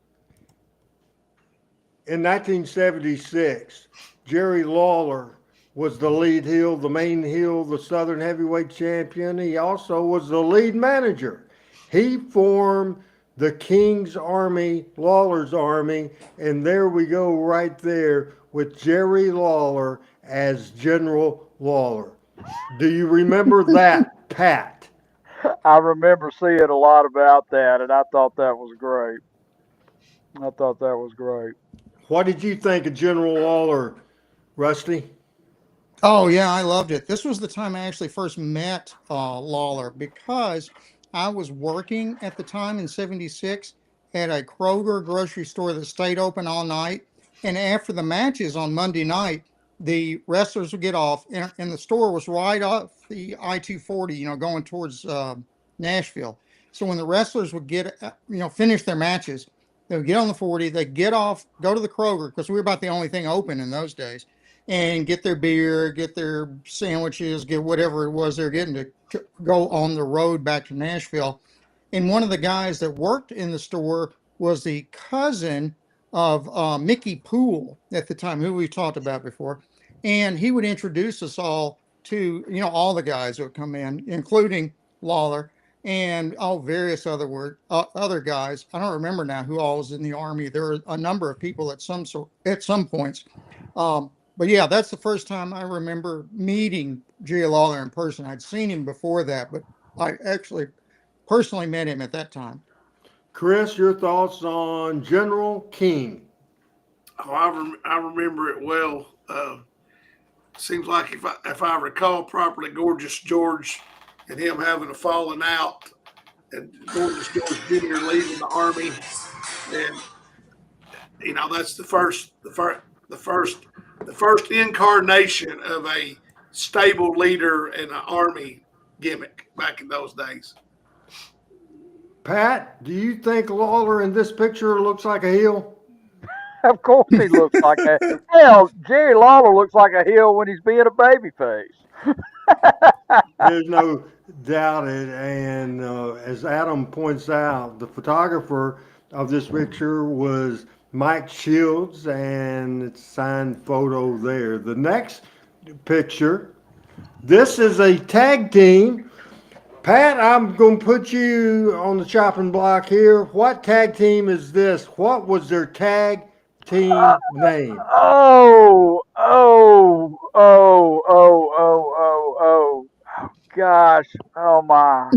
In 1976, Jerry Lawler was the lead heel, the main heel, the Southern Heavyweight Champion. He also was the lead manager. He formed the King's Army, Lawler's Army, and there we go right there with Jerry Lawler as General Lawler. Do you remember that, Pat? I remember seeing a lot about that, and I thought that was great. What did you think of General Lawler, Rusty? Oh, yeah, I loved it. This was the time I actually first met Lawler because I was working at the time in 76 at a Kroger grocery store that stayed open all night. And after the matches on Monday night, the wrestlers would get off, and the store was right off the I-240, you know, going towards Nashville. So when the wrestlers would get, finish their matches, they would get on the 40, they'd get off, go to the Kroger, because we were about the only thing open in those days, and get their beer, get their sandwiches, get whatever it was they're getting to go on the road back to Nashville. And one of the guys that worked in the store was the cousin of Mickey Poole at the time, who we talked about before. And he would introduce us all to, all the guys that would come in, including Lawler and various other guys. I don't remember now who all was in the Army. There were a number of people at some points. But yeah, that's the first time I remember meeting Jerry Lawler in person. I'd seen him before that, but I actually personally met him at that time. Chris, your thoughts on General King? Oh, I remember it well. Seems like if I recall properly, Gorgeous George and him having a falling out, and Gorgeous George Jr. leaving the Army, and that's the first incarnation of a stable leader and an Army gimmick back in those days. Pat, do you think Lawler in this picture looks like a heel? Of course he looks like a hell. Jerry Lawler looks like a heel when he's being a babyface. There's no doubt it. And as Adam points out, the photographer of this picture was Mike Shields, and it's signed photo there. The next picture, this is a tag team. Pat, I'm going to put you on the chopping block here. What tag team is this? What was their tag team name? Gosh. Oh my.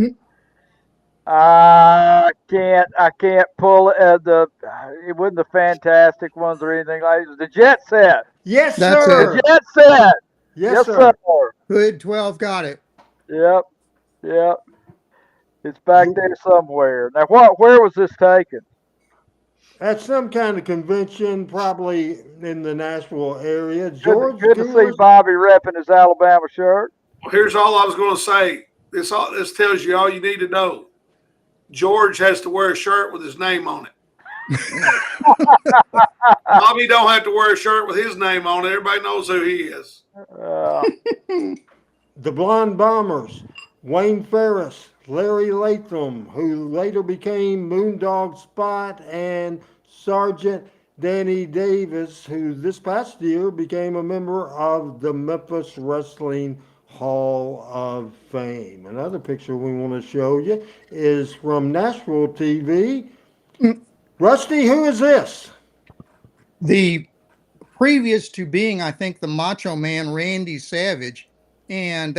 I can't pull it. It wasn't the Fantastic Ones or anything like it. It was the Jet Set. Yes, That's sir. it. Jet Set. Yes, sir. Good 12, got it. Yep. It's back there somewhere. Now, where was this taken? At some kind of convention, probably in the Nashville area. Good to see Bobby repping his Alabama shirt. Well, here's all I was going to say. This tells you all you need to know. George has to wear a shirt with his name on it. Bobby don't have to wear a shirt with his name on it. Everybody knows who he is. The Blonde Bombers, Wayne Ferris, Larry Latham, who later became Moondog Spot, and Sergeant Danny Davis, who this past year became a member of the Memphis Wrestling Hall of Fame. Another picture we want to show you is from Nashville TV. Rusty, who is this? The previous to being, I think, the Macho Man Randy Savage, and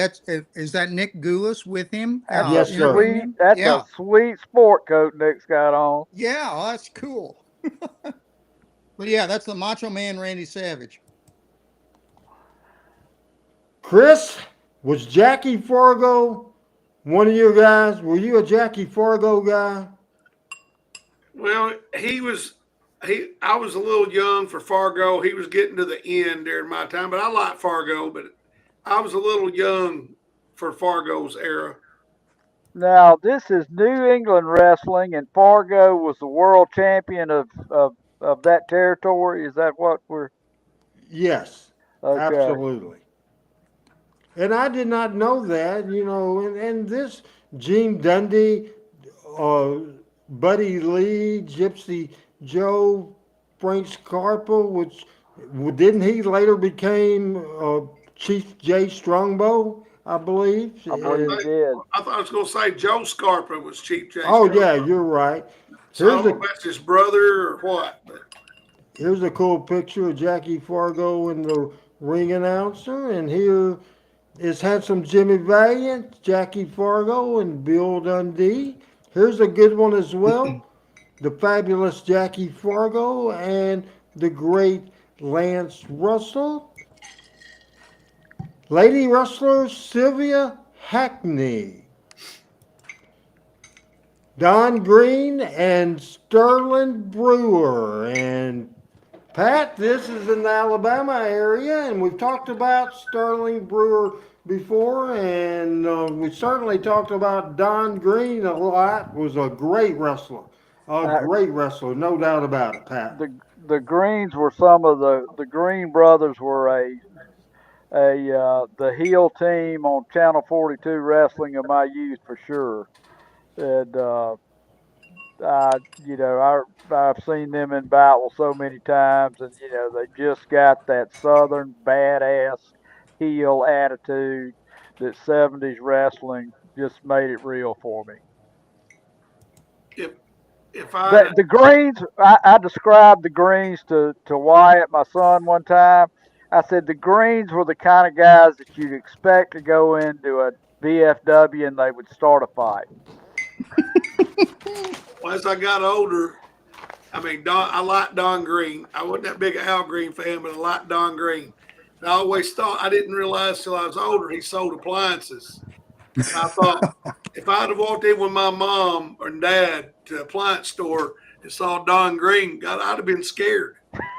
is that Nick Goulas with him? Yes, sir. That's Yeah. a sweet sport coat Nick's got on. Yeah, well, that's cool. But yeah, that's the Macho Man Randy Savage. Chris, was Jackie Fargo one of your guys? Were you a Jackie Fargo guy? Well, he was. I was a little young for Fargo. He was getting to the end during my time, but I liked Fargo. But I was a little young for Fargo's era. Now, this is New England wrestling, and Fargo was the world champion of that territory. Is that what we're? Yes, Okay. absolutely. And I did not know that, and this Gene Dundee, Buddy Lee, Gypsy Joe, Frank Scarpa, which didn't he later became Chief J Strongbow, I believe. I believe he did. I thought I was going to say Joe Scarpa was Chief J. Oh Strongbow. yeah, you're right. So I don't know if that's his brother or what. But. Here's a cool picture of Jackie Fargo and the ring announcer, and here is handsome Jimmy Valiant, Jackie Fargo, and Bill Dundee. Here's a good one as well. The fabulous Jackie Fargo and the great Lance Russell. Lady wrestler Sylvia Hackney. Don Green and Sterling Brewer. And Pat, this is in the Alabama area, and we've talked about Sterling Brewer before, and we certainly talked about Don Green a lot. Was a great wrestler. Great wrestler, no doubt about it, Pat. The Greens were some of the Green brothers were the heel team on Channel 42 wrestling of my youth for sure, and I've seen them in battle so many times, and they just got that Southern badass heel attitude that 70s wrestling just made it real for me. The Greens, I described the Greens to Wyatt, my son, one time. I said the Greens were the kind of guys that you'd expect to go into a VFW and they would start a fight. Well, as I got older, I liked Don Green. I wasn't that big an Al Green fan, but I liked Don Green. And I always thought, I didn't realize till I was older, he sold appliances. I thought if I'd have walked in with my mom or dad to an appliance store and saw Don Green, God, I'd have been scared.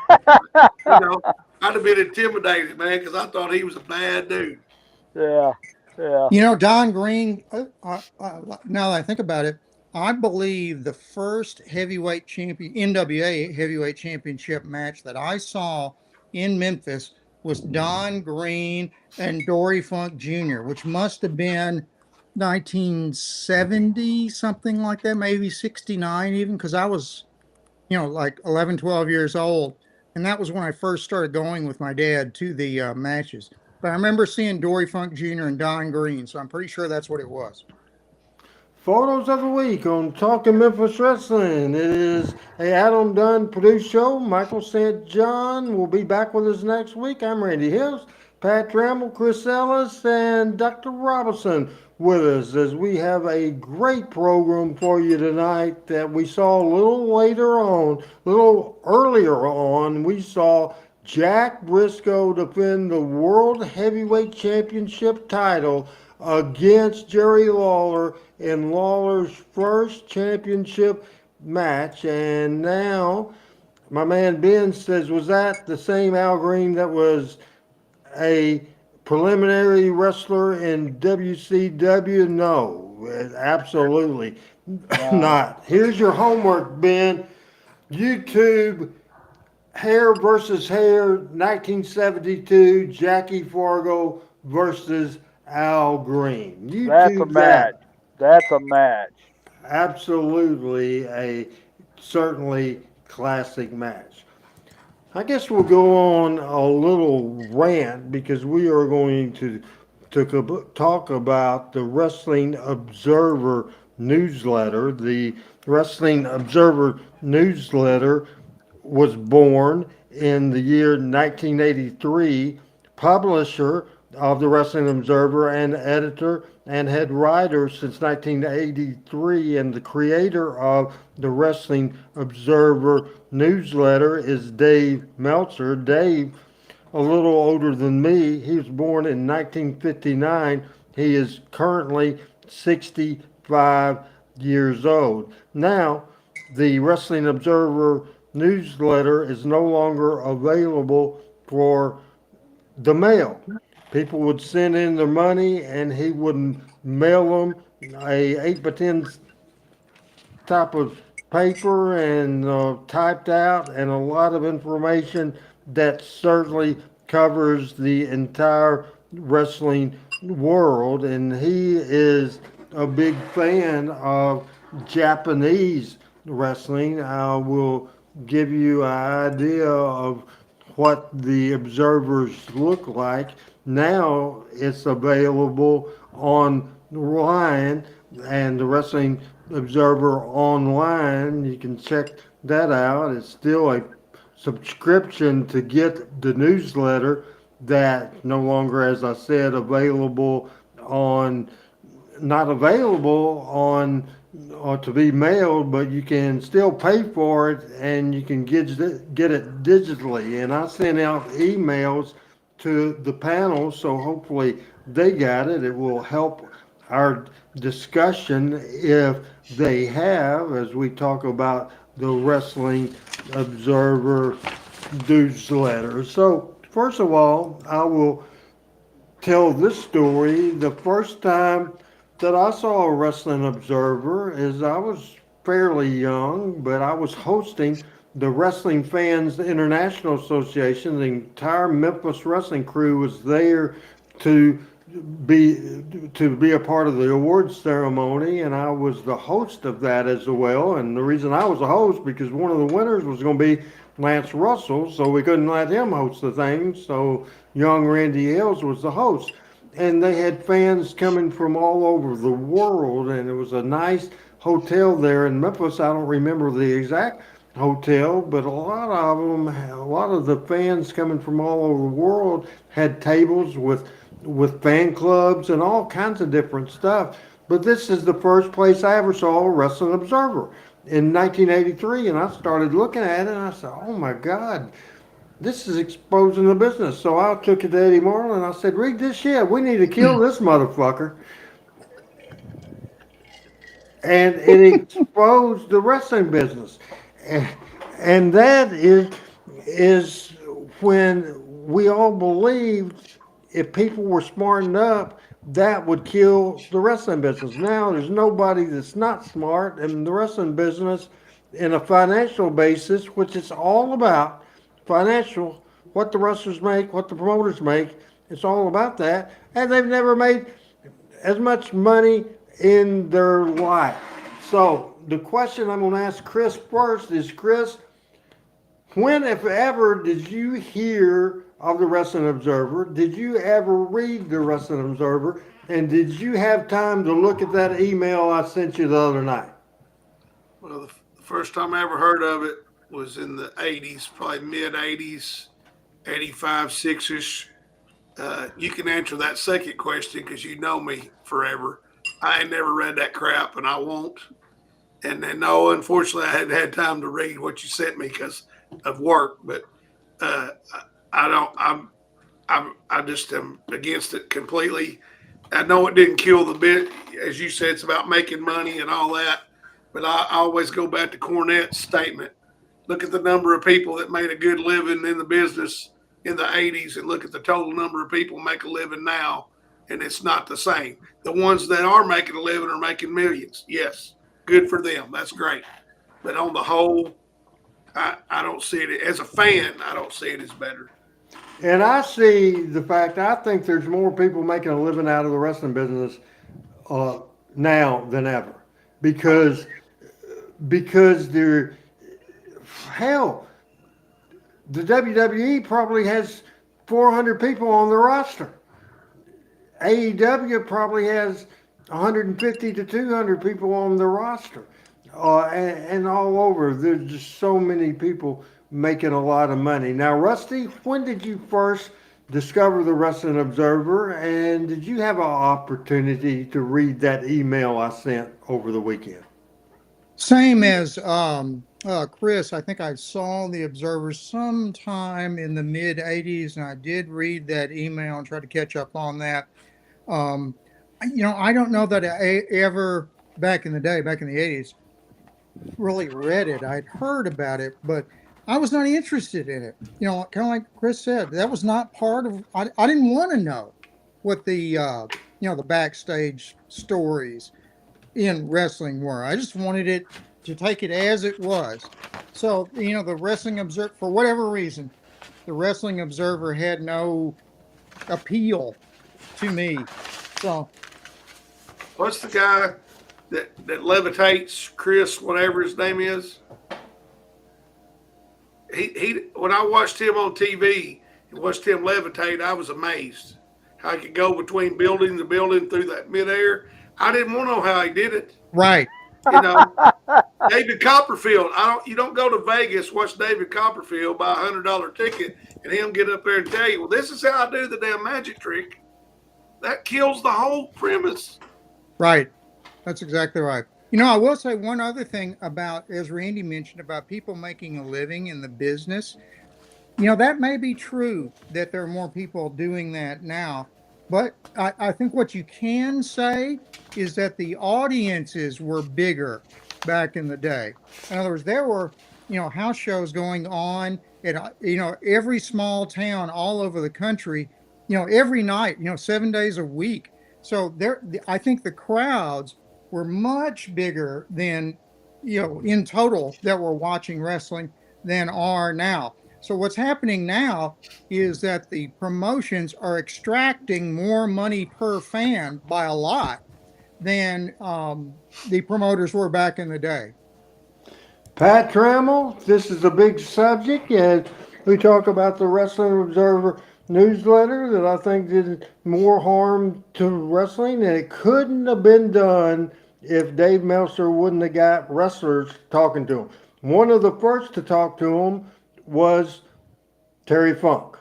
I'd have been intimidated, man, because I thought he was a bad dude. Yeah. Don Green, now that I think about it, I believe the first NWA heavyweight championship match that I saw in Memphis was Don Green and Dory Funk Jr., which must have been 1970, something like that, maybe 69 even, because I was, like 11, 12 years old. And that was when I first started going with my dad to the matches. But I remember seeing Dory Funk Jr. and Don Green, so I'm pretty sure that's what it was. Photos of the week on Talking Memphis Wrestling. It is a Adam Dunn produced show. Michael St. John will be back with us next week. I'm Randy Hills, Pat Trammell, Chris Ellis, and Dr. Robinson with us as we have a great program for you tonight that we saw a little earlier on. We saw Jack Briscoe defend the World Heavyweight Championship title against Jerry Lawler in Lawler's first championship match. And now my man Ben says, was that the same Al Green that was a preliminary wrestler in WCW? No, absolutely not. Here's your homework, Ben. YouTube, Hair versus Hair, 1972, Jackie Fargo versus Al Green. That's a YouTube match. that. That's a match. Absolutely a certainly classic match. I guess we'll go on a little rant because we are going to talk about the Wrestling Observer newsletter. The Wrestling Observer newsletter was born in the year 1983, publisher of the Wrestling Observer and editor and head writer since 1983, and the creator of the Wrestling Observer newsletter is Dave Meltzer. Dave, a little older than me, he was born in 1959. He is currently 65 years old. Now, the Wrestling Observer newsletter is no longer available for the mail. People would send in their money and he would mail them a 8 by 10 type of paper and typed out, and a lot of information that certainly covers the entire wrestling world. And he is a big fan of Japanese wrestling. I will give you an idea of what the observers look like. Now it's available online, and the Wrestling Observer online, you can check that out. It's still a subscription to get the newsletter that no longer, as I said, available on not available on or to be mailed, but you can still pay for it and you can get it digitally. And I sent out emails to the panel, so hopefully they got it. It will help our discussion if they have, as we talk about the Wrestling Observer newsletter. So, first of all, I will tell this story. The first time that I saw a Wrestling Observer is I was fairly young, but I was hosting the Wrestling Fans International Association. The entire Memphis wrestling crew was there to be a part of the awards ceremony, and I was the host of that as well. And the reason I was a host because one of the winners was going to be Lance Russell, so we couldn't let him host the thing. So young Randy Ailes was the host, and they had fans coming from all over the world, and it was a nice hotel there in Memphis. I don't remember the exact hotel, but a lot of them, a lot of the fans coming from all over the world had tables with fan clubs and all kinds of different stuff. But this is the first place I ever saw a Wrestling Observer in 1983, and I started looking at it and I said, "Oh my God, this is exposing the business." So I took it to Eddie Marlin and I said, "Read this shit. We need to kill this motherfucker." And it exposed the wrestling business. And that is when we all believed if people were smartened up, that would kill the wrestling business. Now there's nobody that's not smart in the wrestling business in a financial basis, which is all about financial, what the wrestlers make, what the promoters make. It's all about that. And they've never made as much money in their life. So the question I'm going to ask Chris first is, Chris, when, if ever, did you hear of the Wrestling Observer? Did you ever read the Wrestling Observer? And did you have time to look at that email I sent you the other night? Well, the first time I ever heard of it was in the 80s, probably mid 80s, 85, 6 ish. You can answer that second question because you know me forever. I ain't never read that crap and I won't. And then, no, unfortunately, I hadn't had time to read what you sent me because of work. But uh, I don't. I just am against it completely. I know it didn't kill the bit, as you said. It's about making money and all that. But I always go back to Cornette's statement. Look at the number of people that made a good living in the business in the 80s and look at the total number of people make a living now, and it's not the same. The ones that are making a living are making millions. Yes, good for them. That's great. But on the whole, I don't see it as a fan. I don't see it as better. And I see the fact, I think there's more people making a living out of the wrestling business uh, now than ever. Because they're, hell, the WWE probably has 400 people on the roster. AEW probably has 150 to 200 people on the roster. And all over, there's just so many people making a lot of money. Now, Rusty, when did you first discover the Wrestling Observer, and did you have an opportunity to read that email I sent over the weekend? Same as Chris. I think I saw the Observer sometime in the mid 80s, and I did read that email and try to catch up on that. Um, I don't know that I ever, back in the day, back in the 80s, really read it. I'd heard about it, but I was not interested in it. Kind of like Chris said, that was not part of, I didn't want to know what the backstage stories in wrestling were. I just wanted it to take it as it was. So, the Wrestling Observer, for whatever reason, the Wrestling Observer had no appeal to me. So, What's the guy that levitates? Chris, whatever his name is. He when I watched him on TV and watched him levitate, I was amazed how he could go between building to building through that midair. I didn't want to know how he did it. right. You know, David Copperfield. You don't go to Vegas, watch David Copperfield, buy $100 ticket, and him get up there and tell you, well, this is how I do the damn magic trick. That kills the whole premise. Right. That's exactly right. I will say one other thing about, as Randy mentioned, about people making a living in the business. That may be true that there are more people doing that now. But I think what you can say is that the audiences were bigger back in the day. In other words, there were, house shows going on at, every small town all over the country, every night, 7 days a week. So I think the crowds were much bigger than, in total that were watching wrestling than are now. So what's happening now is that the promotions are extracting more money per fan by a lot than the promoters were back in the day. Pat Trammell, this is a big subject, and we talk about the Wrestling Observer newsletter that I think did more harm to wrestling, and it couldn't have been done if Dave Meltzer wouldn't have got wrestlers talking to him. One of the first to talk to him was Terry Funk.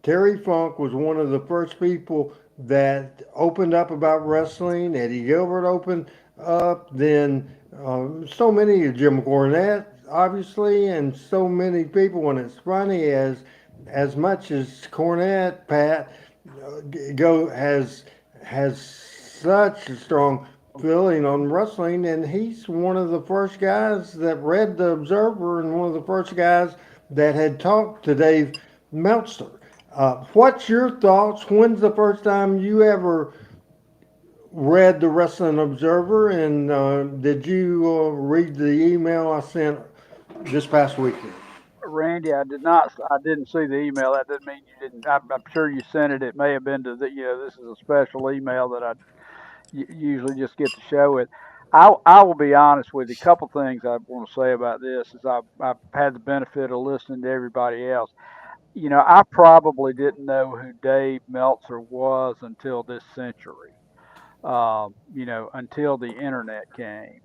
Terry Funk was one of the first people that opened up about wrestling. Eddie Gilbert opened up. Then so many, Jim Cornette, obviously, and so many people. And it's funny, as much as Cornette, Pat, has such a strong feeling on wrestling, and he's one of the first guys that read the Observer, and one of the first guys that had talked to Dave Meltzer. What's your thoughts? When's the first time you ever read the Wrestling Observer, and did you read the email I sent this past weekend? Randy, I did not. I didn't see the email. That doesn't mean you didn't. I'm sure you sent it. It may have been to the. This is a special email that I usually just get to show it. I will be honest with you. A couple things I want to say about this is I've had the benefit of listening to everybody else. I probably didn't know who Dave Meltzer was until this century. Until the internet came.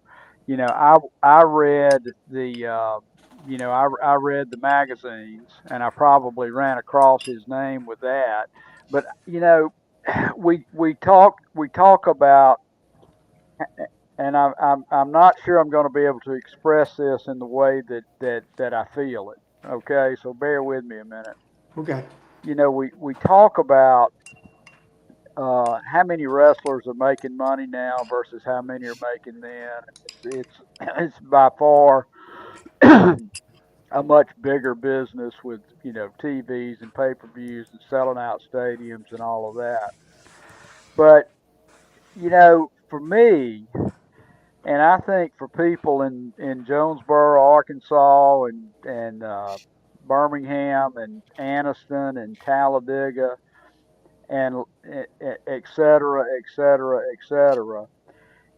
I read I read the magazines, and I probably ran across his name with that. But we talk about, and I'm not sure I'm going to be able to express this in the way that I feel it. Okay, so bear with me a minute. Okay. We talk about how many wrestlers are making money now versus how many are making then. It's by far a much bigger business with TVs and pay-per-views and selling out stadiums and all of that. But for me, And I think for people in Jonesboro, Arkansas, and Birmingham and Anniston and Talladega and et cetera, et cetera, et cetera,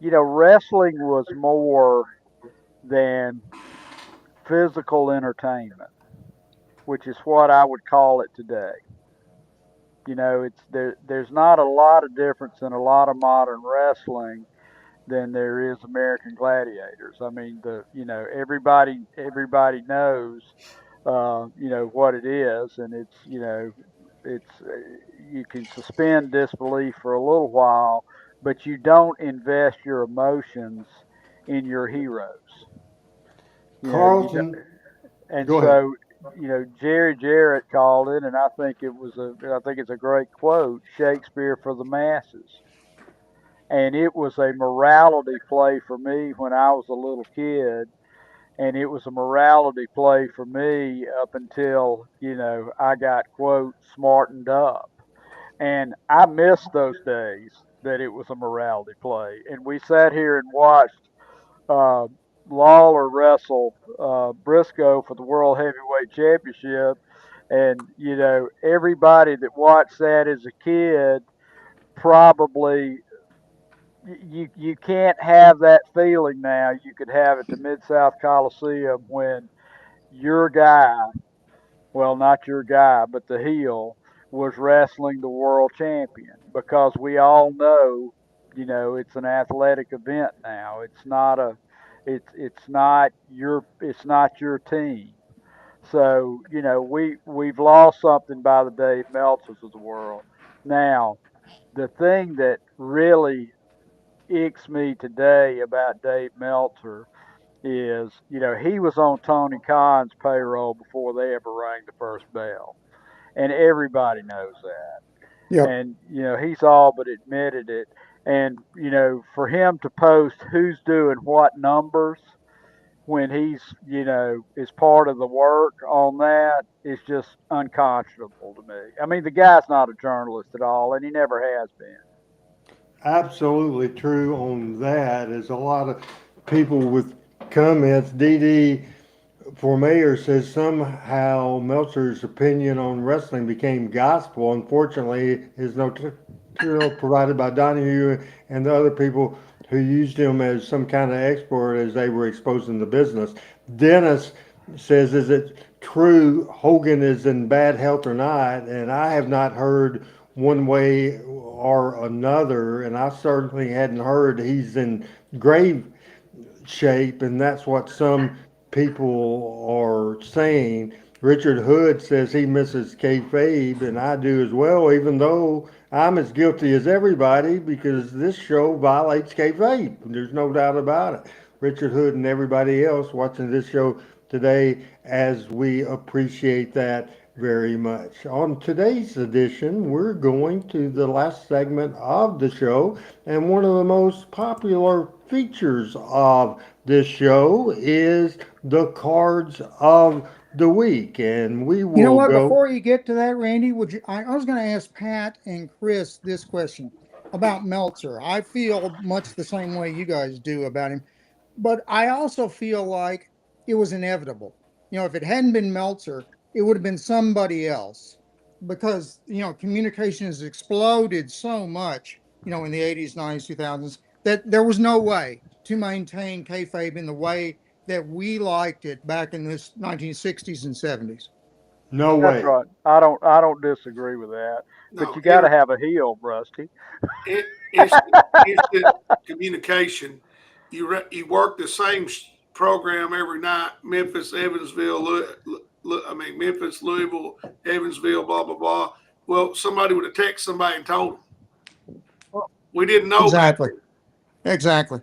wrestling was more than physical entertainment, which is what I would call it today. It's there's not a lot of difference in a lot of modern wrestling than there is American Gladiators. I mean, everybody knows, what it is, and you can suspend disbelief for a little while, but you don't invest your emotions in your heroes. You don't, Carlton, and go ahead. so Jerry Jarrett called it, and I think it's a great quote: Shakespeare for the masses. And it was a morality play for me when I was a little kid, and it was a morality play for me up until I got quote smartened up, and I miss those days that it was a morality play, and we sat here and watched uh, Lawler wrestle Briscoe for the World Heavyweight Championship, and everybody that watched that as a kid probably you can't have that feeling now. You could have at the Mid South Coliseum when your guy, well, not your guy, but the heel was wrestling the world champion, because we all know, it's an athletic event now. It's not your team. So we've lost something by the Dave Meltzers of the world. Now, the thing that really icks me today about Dave Meltzer is, he was on Tony Khan's payroll before they ever rang the first bell, and everybody knows that. Yep. And he's all but admitted it. And for him to post who's doing what numbers when he's is part of the work on that is just unconscionable to me. I mean, the guy's not a journalist at all, and he never has been. Absolutely true on that. As a lot of people with comments, DD for mayor says somehow Meltzer's opinion on wrestling became gospel. Unfortunately, his no material provided by Donahue and the other people who used him as some kind of expert as they were exposing the business. Dennis says, is it true Hogan is in bad health or not? And I have not heard one way or another, and I certainly hadn't heard he's in grave shape, and that's what some people are saying. Richard Hood says he misses kayfabe, and I do as well, even though I'm as guilty as everybody because this show violates kayfabe. There's no doubt about it. Richard Hood and everybody else watching this show today, as we appreciate that very much. On today's edition, we're going to the last segment of the show, and one of the most popular features of this show is the cards of the week, and we You know will what? go. Before you get to that, Randy, would you? I was going to ask Pat and Chris this question about Meltzer. I feel much the same way you guys do about him, but I also feel like it was inevitable. If it hadn't been Meltzer, it would have been somebody else, because communication has exploded so much. In the '80s, '90s, 2000s, that there was no way to maintain kayfabe in the way that we liked it back in the 1960s and '70s. No That's way. right. I don't disagree with that. But No, you got to have a heel, Rusty. instant communication. You work the same program every night. Memphis, Evansville, Memphis, Louisville, Evansville, blah blah blah. Well, somebody would have texted somebody and told them. We didn't know that. Exactly. Exactly.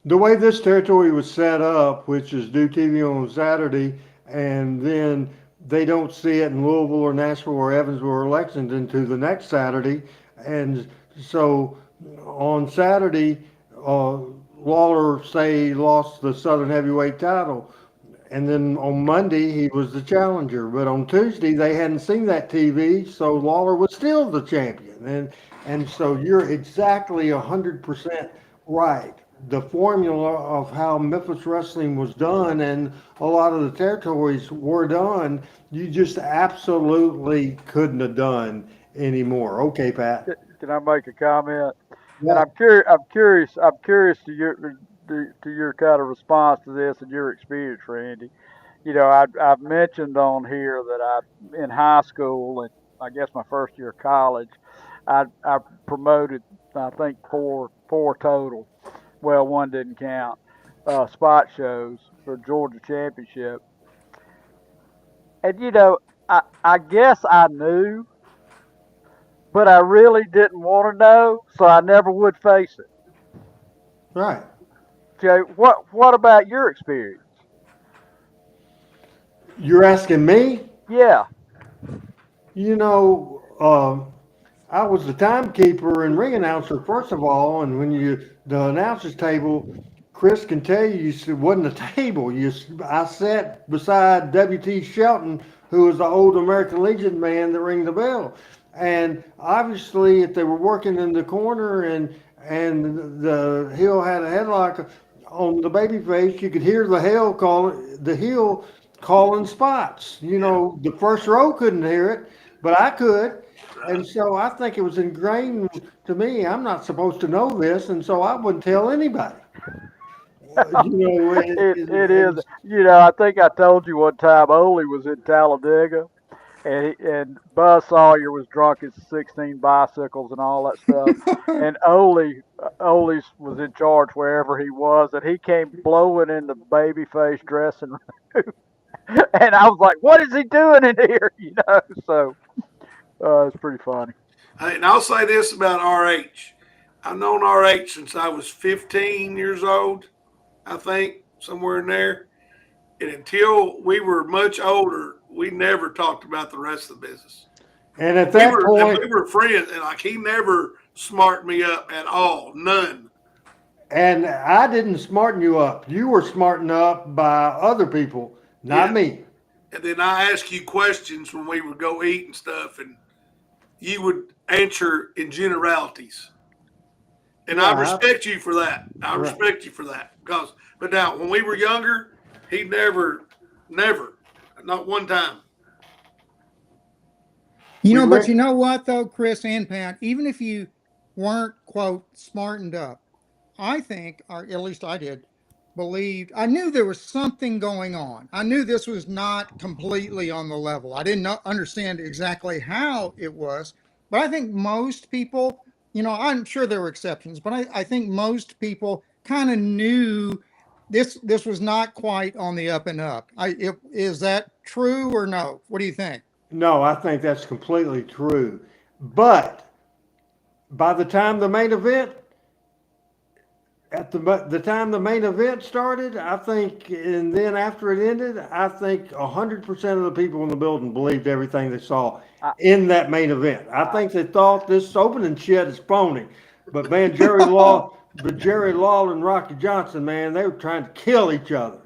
The way this territory was set up, which is do TV on Saturday, and then they don't see it in Louisville or Nashville or Evansville or Lexington to the next Saturday, and so on Saturday, uh, Lawler say lost the Southern Heavyweight title, and then on Monday he was the challenger. But on Tuesday they hadn't seen that TV, so Lawler was still the champion. And so you're exactly 100% right. the formula of how Memphis wrestling was done and a lot of the territories were done, you just absolutely couldn't have done anymore. Okay, Pat. Can I make a comment? And Yeah. I'm curious to your kind of response to this and your experience, Randy. I've mentioned on here that in high school and I guess my first year of college, I promoted I think four total. Well, one didn't count. Spot shows for Georgia championship, and I guess I knew, but I really didn't want to know, so I never would face it. Right. Jay, what about your experience? You're asking me? Yeah. You know, I was the timekeeper and ring announcer first of all, and when the announcers table, Chris can tell you, it wasn't a table. I sat beside W.T. Shelton, who was the old American Legion man that rang the bell, and obviously if they were working in the corner and the heel had a headlock on the baby face, you could hear the heel calling spots. The first row couldn't hear it, but I could. And so I think it was ingrained to me. I'm not supposed to know this, and so I wouldn't tell anybody. You know, It is. I think I told you one time Ole was in Talladega, and Buzz Sawyer was drunk as 16 bicycles and all that stuff. And Ole was in charge wherever he was, and he came blowing in the babyface dressing room, and I was like, "What is he doing in here?" So it's pretty funny. And I'll say this about RH. I've known RH since I was 15 years old, I think, somewhere in there. And until we were much older, we never talked about the rest of the business. and at that point, We were friends, and like he never smarted me up at all, none. and I didn't smarten you up. You were smartened up by other people, not Yeah. me. And then I asked you questions when we would go eat and stuff, and you would answer in generalities. And I Yeah, respect you for that. I right. respect you for that. But now, when we were younger, he never, not one time. But We you know what though, Chris and Pat, even if you weren't quote smartened up, I think, or at least I did, believed I knew there was something going on. I knew this was not completely on the level. I didn't understand exactly how it was, but I think most people, I'm sure there were exceptions, but I think most people kind of knew this was not quite on the up and up. Is that true or no? What do you think? No, I think that's completely true. But by the time the main event the time the main event started, I think, and then after it ended, I think 100% of the people in the building believed everything they saw I, in that main event. I I, think they thought this opening shit is phony, but man, Jerry Law and Rocky Johnson, man, they were trying to kill each other.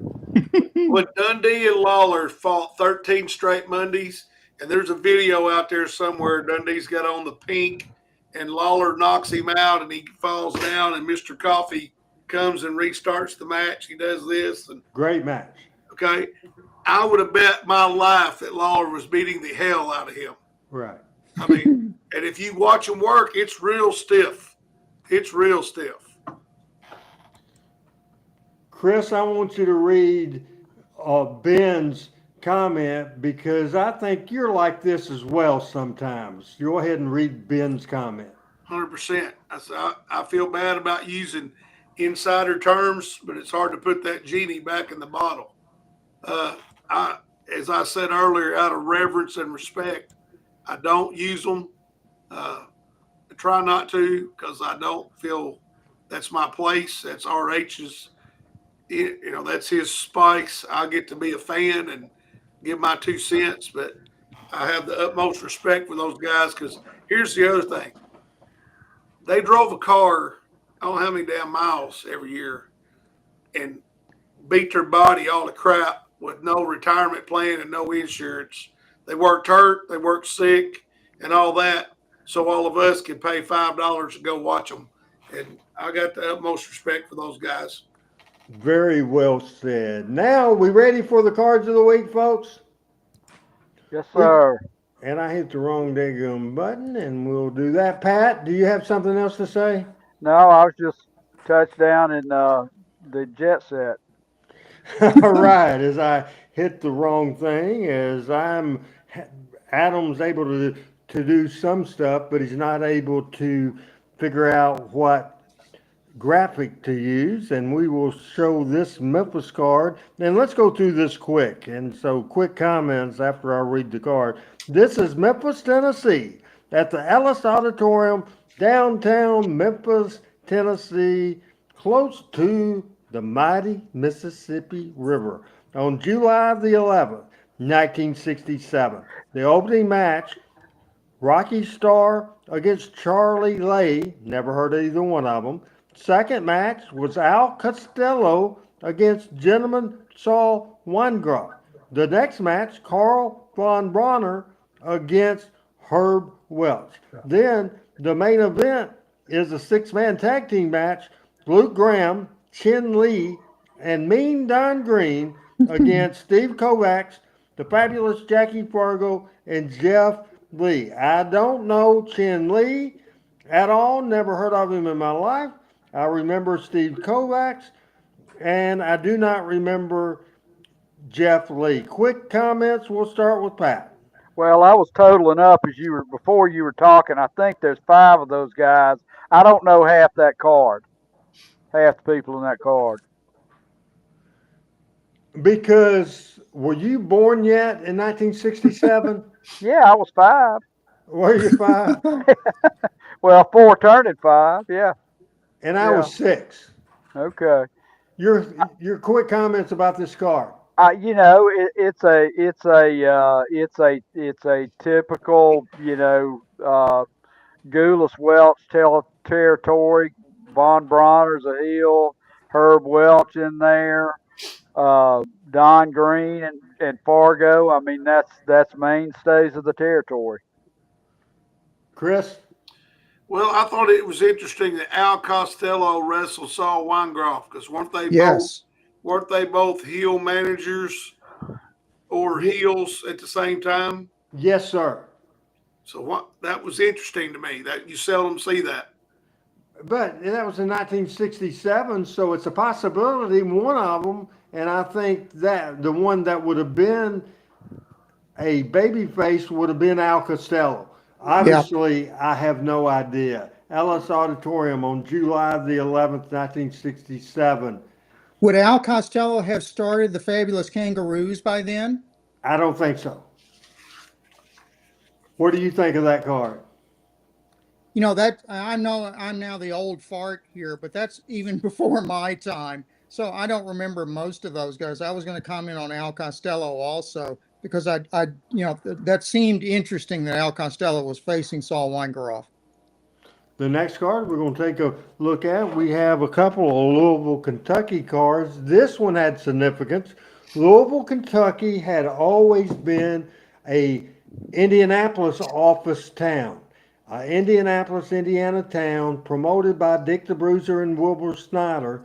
When Dundee and Lawler fought 13 straight Mondays, and there's a video out there somewhere. Dundee's got on the pink, and Lawler knocks him out, and he falls down, and Mr. Coffee comes and restarts the match. He does this, and Great match. okay, I would have bet my life that Lawler was beating the hell out of him. Right. I mean, and if you watch him work, it's real stiff. It's real stiff. Chris, I want you to read Ben's comment because I think you're like this as well sometimes. Go ahead and read Ben's comment. 100%. I feel bad about using insider terms, but it's hard to put that genie back in the bottle. As I said earlier, out of reverence and respect, I don't use them. I try not to because I don't feel that's my place. That's RH's. That's his spice. I get to be a fan and give my 2 cents, but I have the utmost respect for those guys because here's the other thing. They drove a car, I don't know how many damn miles every year, and beat their body all to crap with no retirement plan and no insurance. They worked hurt, they worked sick, and all that, so all of us can pay $5 to go watch them And I got the utmost respect for those guys. Very well said. Now, we ready for the cards of the week, folks? Yes, We sir. and I hit the wrong daggum button, and we'll do that. Pat, do you have something else to say? No, I was just touchdown in the jet set. All right, as I hit the wrong thing, as Adam's able to do some stuff, but he's not able to figure out what graphic to use, and we will show this Memphis card. And let's go through this quick. And so, quick comments after I read the card. This is Memphis, Tennessee, at the Ellis Auditorium, downtown Memphis, Tennessee, close to the mighty Mississippi River, on July the 11th, 1967. The opening match, Rocky Star against Charlie Lay. Never heard of either one of them. Second match was Al Costello against Gentleman Saul Weingroff. The next match, Carl von Bronner against Herb Welch. Then the main event is a six-man tag team match. Luke Graham, Chin Lee, and Mean Don Green against Steve Kovacs, the fabulous Jackie Fargo, and Jeff Lee. I don't know Chin Lee at all. Never heard of him in my life. I remember Steve Kovacs, and I do not remember Jeff Lee. Quick comments. We'll start with Pat. Well, I was totaling up as you were before you were talking. I think there's 5 of those guys. I don't know half that card. Half the people in that card. Because were you born yet in 1967? Yeah, I was 5. Were you 5? Well, 4 turning 5. Yeah. And I was 6. Okay. Your quick comments about this card. It's a typical, Gulas Welch territory. Von Bronner's a heel. Herb Welch in there. Don Green and Fargo. I mean, that's mainstays of the territory. Chris? Well, I thought it was interesting that Al Costello wrestled Saul Weingroff because weren't they both heel managers or heels at the same time? Yes, sir. So that was interesting to me. That you seldom see that. But that was in 1967, so it's a possibility, one of them, and I think that the one that would have been a babyface would have been Al Costello. Obviously, I have no idea. Ellis Auditorium on July the 11th, 1967. Would Al Costello have started the Fabulous Kangaroos by then? I don't think so. What do you think of that card? You know, that I know I'm now the old fart here, but that's even before my time. So I don't remember most of those guys. I was going to comment on Al Costello also because that seemed interesting that Al Costello was facing Saul Weingroff. The next card we're going to take a look at, we have a couple of Louisville, Kentucky cards. This one had significance. Louisville, Kentucky had always been a Indianapolis office town. Indianapolis, Indiana town, promoted by Dick the Bruiser and Wilbur Snyder.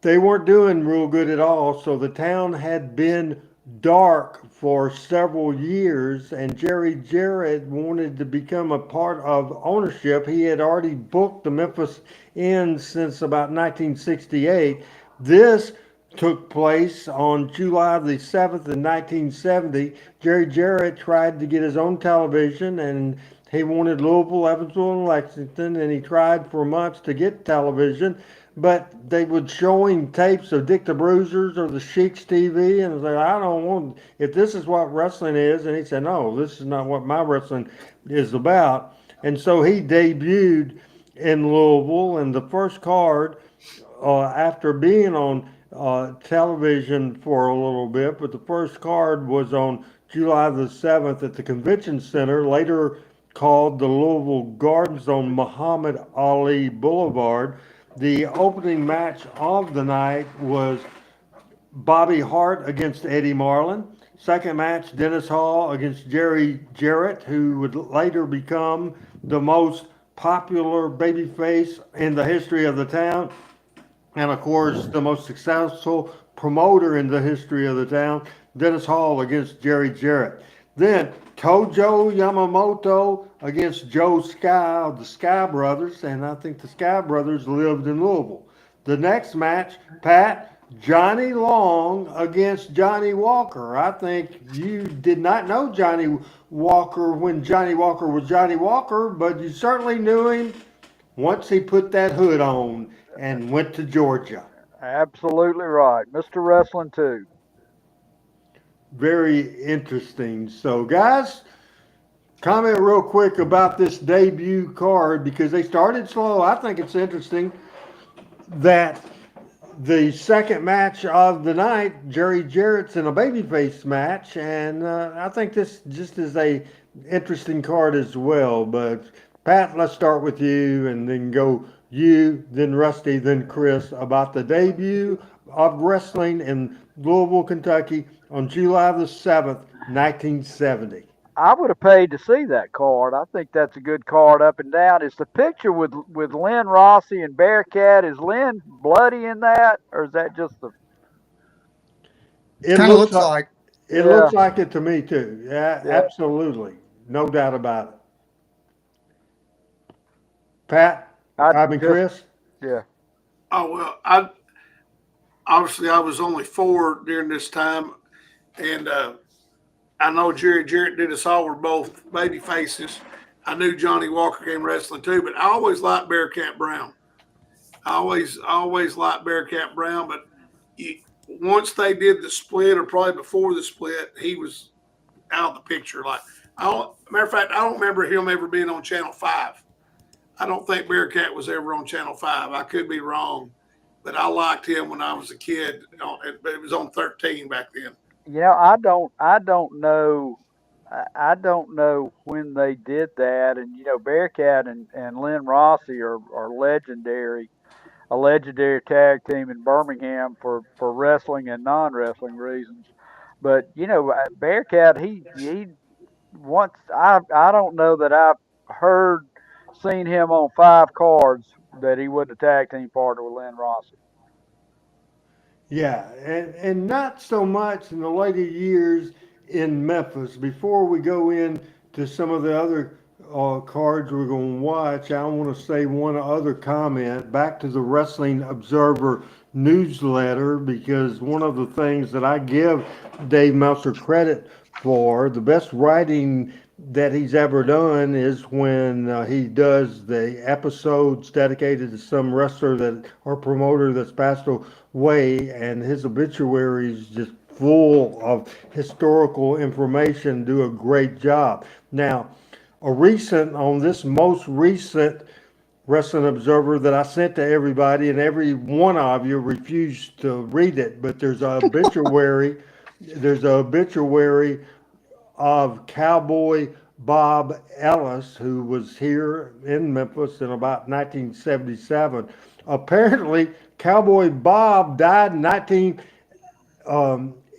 They weren't doing real good at all, so the town had been dark for several years, and Jerry Jarrett wanted to become a part of ownership. He had already booked the Memphis Inn since about 1968. This took place on July the 7th in 1970. Jerry Jarrett tried to get his own television, and he wanted Louisville, Evansville, and Lexington, and he tried for months to get television, but they would show him tapes of Dick the Bruisers or the Sheik's TV, and he said, I don't want, if this is what wrestling is, and he said, no, this is not what my wrestling is about. And so he debuted in Louisville, and the first card, after being on television for a little bit, but the first card was on July the 7th at the Convention Center, later called the Louisville Gardens on Muhammad Ali Boulevard. The opening match of the night was Bobby Hart against Eddie Marlin. Second match, Dennis Hall against Jerry Jarrett, who would later become the most popular babyface in the history of the town, and of course, the most successful promoter in the history of the town, Dennis Hall against Jerry Jarrett. Then Tojo Yamamoto against Joe Sky of the Sky Brothers, and I think the Sky Brothers lived in Louisville. The next match, Pat, Johnny Long against Johnny Walker. I think you did not know Johnny Walker when Johnny Walker was Johnny Walker, but you certainly knew him once he put that hood on and went to Georgia. Absolutely right. Mr. Wrestling too. Very interesting. So, guys, comment real quick about this debut card because they started slow. I think it's interesting that the second match of the night, Jerry Jarrett's in a babyface match, and I think this just is a interesting card as well. But Pat, let's start with you, and then go you, then Rusty, then Chris about the debut of wrestling in Louisville, Kentucky, on July the 7th, 1970. I would have paid to see that card. I think that's a good card up and down. Is the picture with Lynn Rossi and Bearcat? Is Lynn bloody in that, or is that just the? It Kind of looks looks like like. it Yeah, looks like it to me too. Yeah, yeah. absolutely, no doubt about it. Pat, I I mean just Chris. yeah. Oh well, I obviously I was only 4 during this time, and I know Jerry Jarrett did us all. We're both baby faces. I knew Johnny Walker came wrestling too, but I always liked Bearcat Brown. I always liked Bearcat Brown, but you, once they did the split, or probably before the split, he was out of the picture. Like, I don't, matter of fact, I don't remember him ever being on Channel 5. I don't think Bearcat was ever on Channel 5. I could be wrong, but I liked him when I was a kid. It was on 13 back then. I don't know. I don't know when they did that, and Bearcat and Lynn Rossi are legendary, a legendary tag team in Birmingham for wrestling and non-wrestling reasons. But Bearcat, he once I don't know that I've heard seen him on 5 cards that he wasn't a tag team partner with Lynn Rossi. Yeah, and not so much in the later years in Memphis. Before we go in to some of the other cards we're going to watch, I want to say one other comment back to the Wrestling Observer newsletter, because one of the things that I give Dave Meltzer credit for, the best writing that he's ever done, is when he does the episodes dedicated to some wrestler that or promoter that's passed away, and his obituary is just full of historical information. Do a great job. Now, on this most recent Wrestling Observer that I sent to everybody, and every one of you refused to read it, but there's an obituary. There's an obituary of Cowboy Bob Ellis, who was here in Memphis in about 1977. Apparently, Cowboy Bob died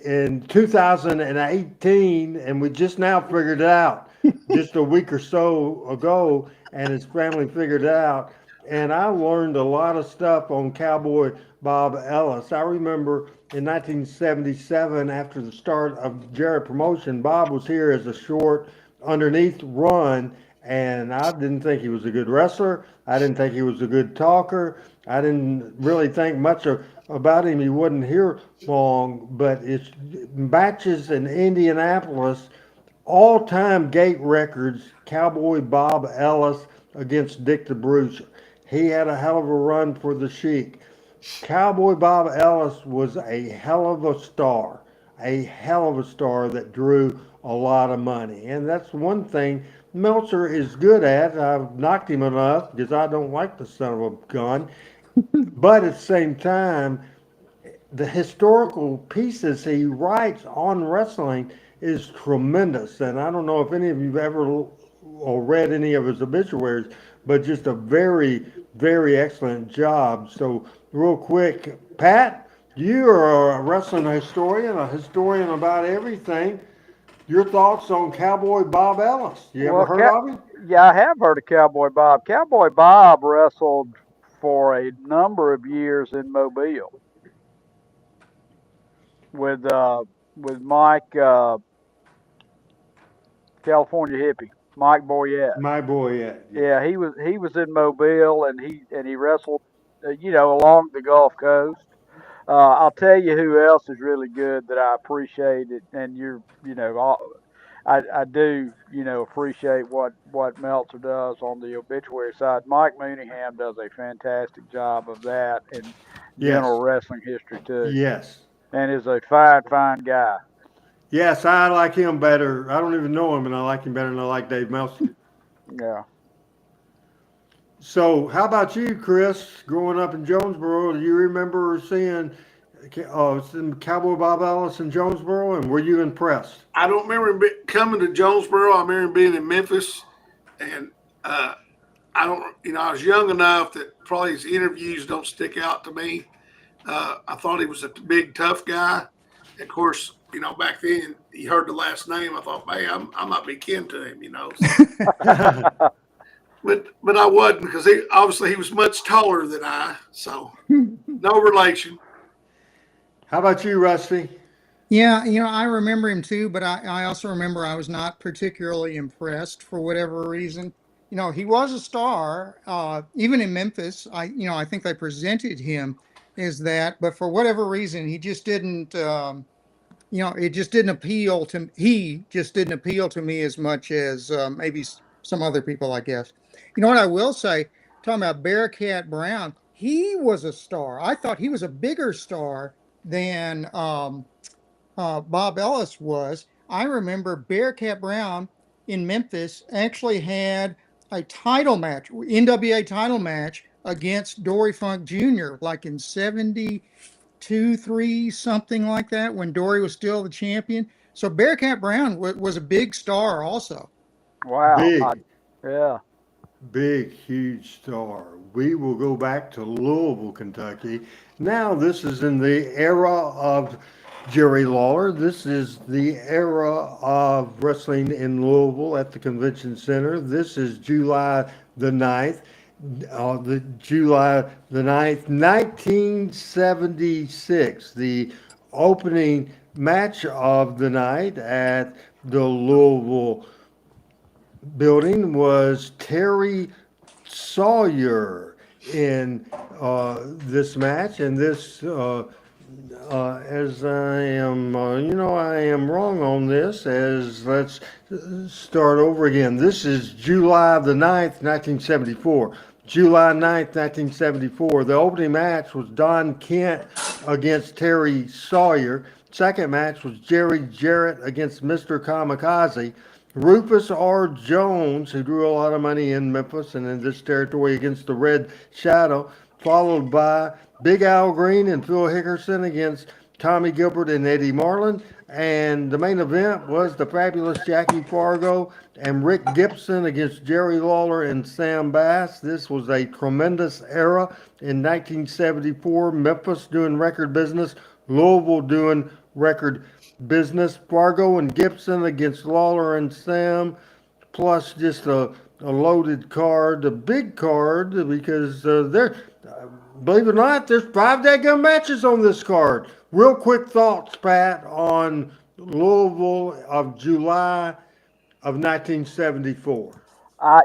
in 2018, and we just now figured it out, just a week or so ago, and his family figured it out. And I learned a lot of stuff on Cowboy Bob Ellis. I remember in 1977, after the start of Jarrett Promotion, Bob was here as a short underneath run, and I didn't think he was a good wrestler. I didn't think he was a good talker. I didn't really think much about him. He wasn't here long, but it's matches in Indianapolis, all-time gate records, Cowboy Bob Ellis against Dick the Bruiser. He had a hell of a run for the Sheik. Cowboy Bob Ellis was a hell of a star that drew a lot of money. And that's one thing Meltzer is good at. I've knocked him enough because I don't like the son of a gun. But at the same time, the historical pieces he writes on wrestling is tremendous. And I don't know if any of you've ever or read any of his obituaries, but just a very, very excellent job. So, real quick, Pat, you are a wrestling historian, a historian about everything. your thoughts on Cowboy Bob Ellis? You ever Well, heard of him? yeah, I have heard of Cowboy Bob. Cowboy Bob wrestled for a number of years in Mobile with Mike California Hippie, Mike Boyette. My boy, yeah. Yeah, he was in Mobile and he wrestled, along the Gulf Coast. I'll tell you who else is really good that I appreciate it, and I do, appreciate what Meltzer does on the obituary side. Mike Mooneyham does a fantastic job of that in Yes. general wrestling history too, Yes. and is a fine, fine guy. Yes, I like him better. I don't even know him, and I like him better than I like Dave Meltzer. Yeah. So, how about you, Chris? Growing up in Jonesboro, do you remember seeing some Cowboy Bob Ellis in Jonesboro, and were you impressed? I don't remember coming to Jonesboro. I remember being in Memphis, and I don't, I was young enough that probably his interviews don't stick out to me. I thought he was a big, tough guy. Of course, back then you heard the last name. I thought, hey, I might be kin to him, So. But I wasn't, because he was much taller than I, so no relation. How about you, Rusty? Yeah, I remember him too, but I also remember I was not particularly impressed for whatever reason. He was a star, even in Memphis. I think they presented him as that, but for whatever reason, he just didn't. It just didn't appeal to. He just didn't appeal to me as much as maybe some other people, I guess. You know what I will say? Talking about Bearcat Brown, he was a star. I thought he was a bigger star than Bob Ellis was. I remember Bearcat Brown in Memphis actually had a title match, NWA title match against Dory Funk Jr., like in 72, 3, something like that, when Dory was still the champion. So Bearcat Brown was a big star also. Wow. Big, Yeah. big, huge star. We will go back to Louisville, Kentucky. Now, this is in the era of Jerry Lawler. This is the era of wrestling in Louisville at the Convention Center. This is July the 9th. July the 9th, 1976. The opening match of the night at the Louisville building was Terry Sawyer in this match, and this as I am, I am wrong on this, as let's start over again. This is July the 9th, 1974. July 9th, 1974. The opening match was Don Kent against Terry Sawyer. Second match was Jerry Jarrett against Mr. Kamikaze. Rufus R. Jones, who drew a lot of money in Memphis and in this territory, against the Red Shadow, followed by Big Al Green and Phil Hickerson against Tommy Gilbert and Eddie Marlin. And the main event was the fabulous Jackie Fargo and Rick Gibson against Jerry Lawler and Sam Bass. This was a tremendous era in 1974. Memphis doing record business, Louisville doing record business. Fargo and Gibson against Lawler and Sam, plus just a loaded card, a big card, because believe it or not, there's 5 daggum matches on this card. Real quick thoughts, Pat, on Louisville of July of 1974. I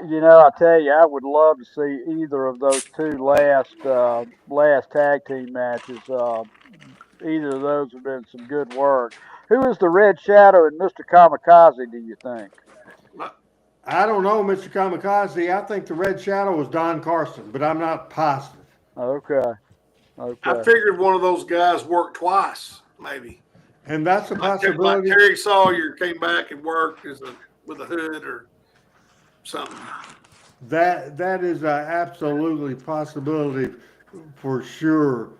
tell you, I would love to see either of those two last tag team matches. Either of those have been some good work. Who is the Red Shadow and Mr. Kamikaze, do you think? I don't know, Mr. Kamikaze. I think the Red Shadow was Don Carson, but I'm not positive. Okay. I figured one of those guys worked twice, maybe. And that's a Like possibility. Terry Sawyer came back and worked with a hood or something. That is an absolutely possibility for sure.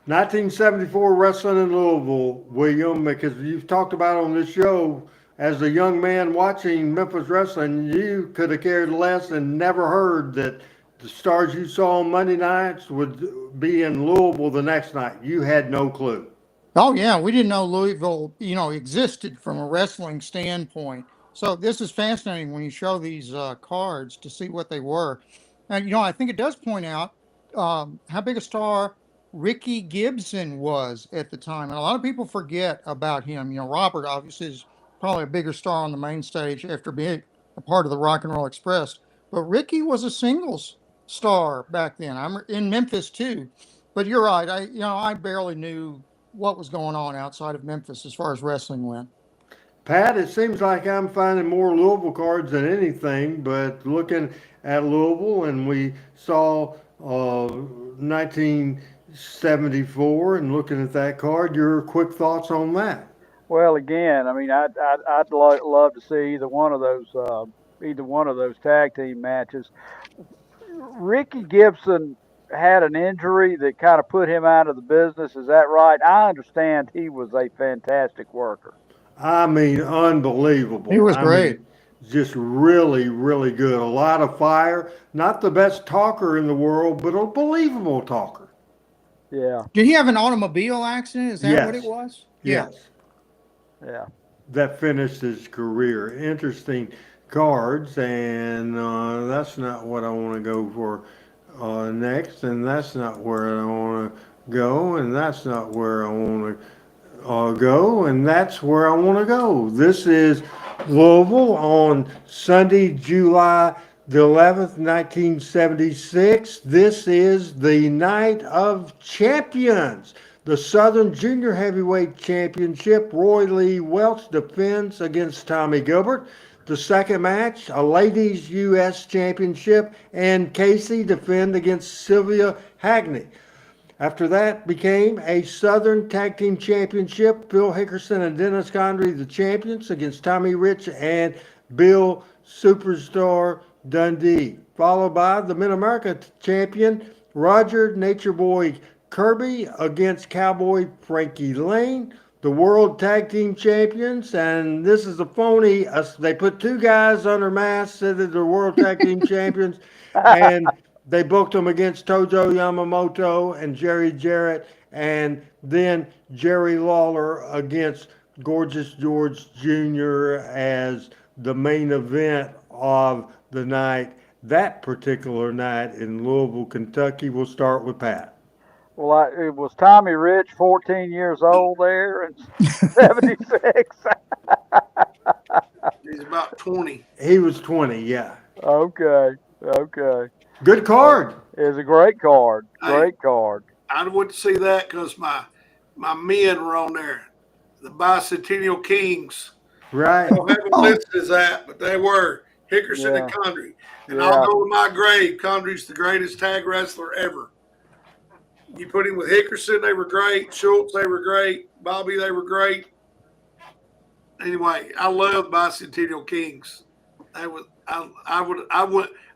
1974 wrestling in Louisville, William, because you've talked about on this show, as a young man watching Memphis wrestling, you could have cared less and never heard that the stars you saw on Monday nights would be in Louisville the next night. You had no clue. Oh yeah, we didn't know Louisville, existed from a wrestling standpoint. So this is fascinating when you show these cards to see what they were. And I think it does point out how big a star Ricky Gibson was at the time, and a lot of people forget about him. Robert obviously is probably a bigger star on the main stage after being a part of the Rock and Roll Express, but Ricky was a singles star back then. I'm in Memphis too, but you're right. I barely knew what was going on outside of Memphis as far as wrestling went. Pat, it seems like I'm finding more Louisville cards than anything, but looking at Louisville and we saw 1974 and looking at that card, your quick thoughts on that? Well, again, I mean, I'd love to see either one of those tag team matches. Ricky Gibson had an injury that kind of put him out of the business. Is that right? I understand he was a fantastic worker. I mean, He unbelievable. was I great. mean, just really, really good. A lot of fire. Not the best talker in the world, but a believable talker. Yeah, Did he have an automobile accident? Is that what it Yes, was? Yeah. yes. yeah. That finished his career. Interesting cards, and that's not what I want to go for next, and that's not where I want to go, and that's not where I want to go, and that's where I want to go. This is Louisville on Sunday, July the 11th, 1976. This is the night of champions. The Southern Junior Heavyweight Championship. Roy Lee Welch defends against Tommy Gilbert. The second match, a ladies U.S. Championship, and Casey defend against Sylvia Hagney. After that became a Southern Tag Team Championship. Phil Hickerson and Dennis Condrey, the champions, against Tommy Rich and Bill Superstar Dundee. Followed by the Mid-America champion, Roger Nature Boy Kirby against Cowboy Frankie Lane. The World Tag Team Champions, and this is a phony. They put two guys under masks, said that they're World Tag Team Champions, and they booked them against Tojo Yamamoto and Jerry Jarrett, and then Jerry Lawler against Gorgeous George Jr. as the main event of the night. That particular night in Louisville, Kentucky. We'll start with Pat. Well, it was Tommy Rich, 14 years old there in '76. He's about 20. He was 20, yeah. Okay, okay. Good card. It's a great card. Hey, Great card. I went to see that because my men were on there, the Bicentennial Kings. Right. I don't have them listed as that, but they were Hickerson and Yeah, Condrey. And yeah. I'll go to my grave. Condrey's the greatest tag wrestler ever. You put him with Hickerson, they were great. Schultz, they were great. Bobby, they were great. Anyway, I love Bicentennial Kings. I would, I'd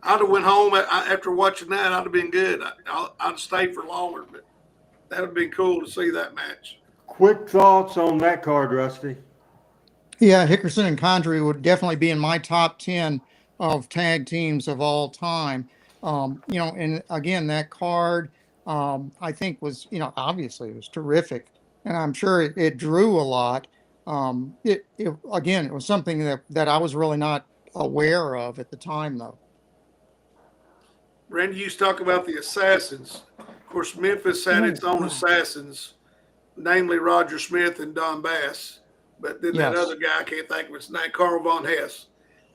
have went home after watching that. I'd have been good. I'd have stayed for longer, but that would have been cool to see that match. Quick thoughts on that card, Rusty. Yeah, Hickerson and Condrey would definitely be in my top 10 of tag teams of all time. And again, that card, I think was, obviously it was terrific. And I'm sure it drew a lot. Again, it was something that I was really not aware of at the time, though. Randy used to talk about the assassins. Of course, Memphis had its own assassins, namely Roger Smith and Don Bass. But then that Yes. other guy, I can't think of his name, Carl Von Hess.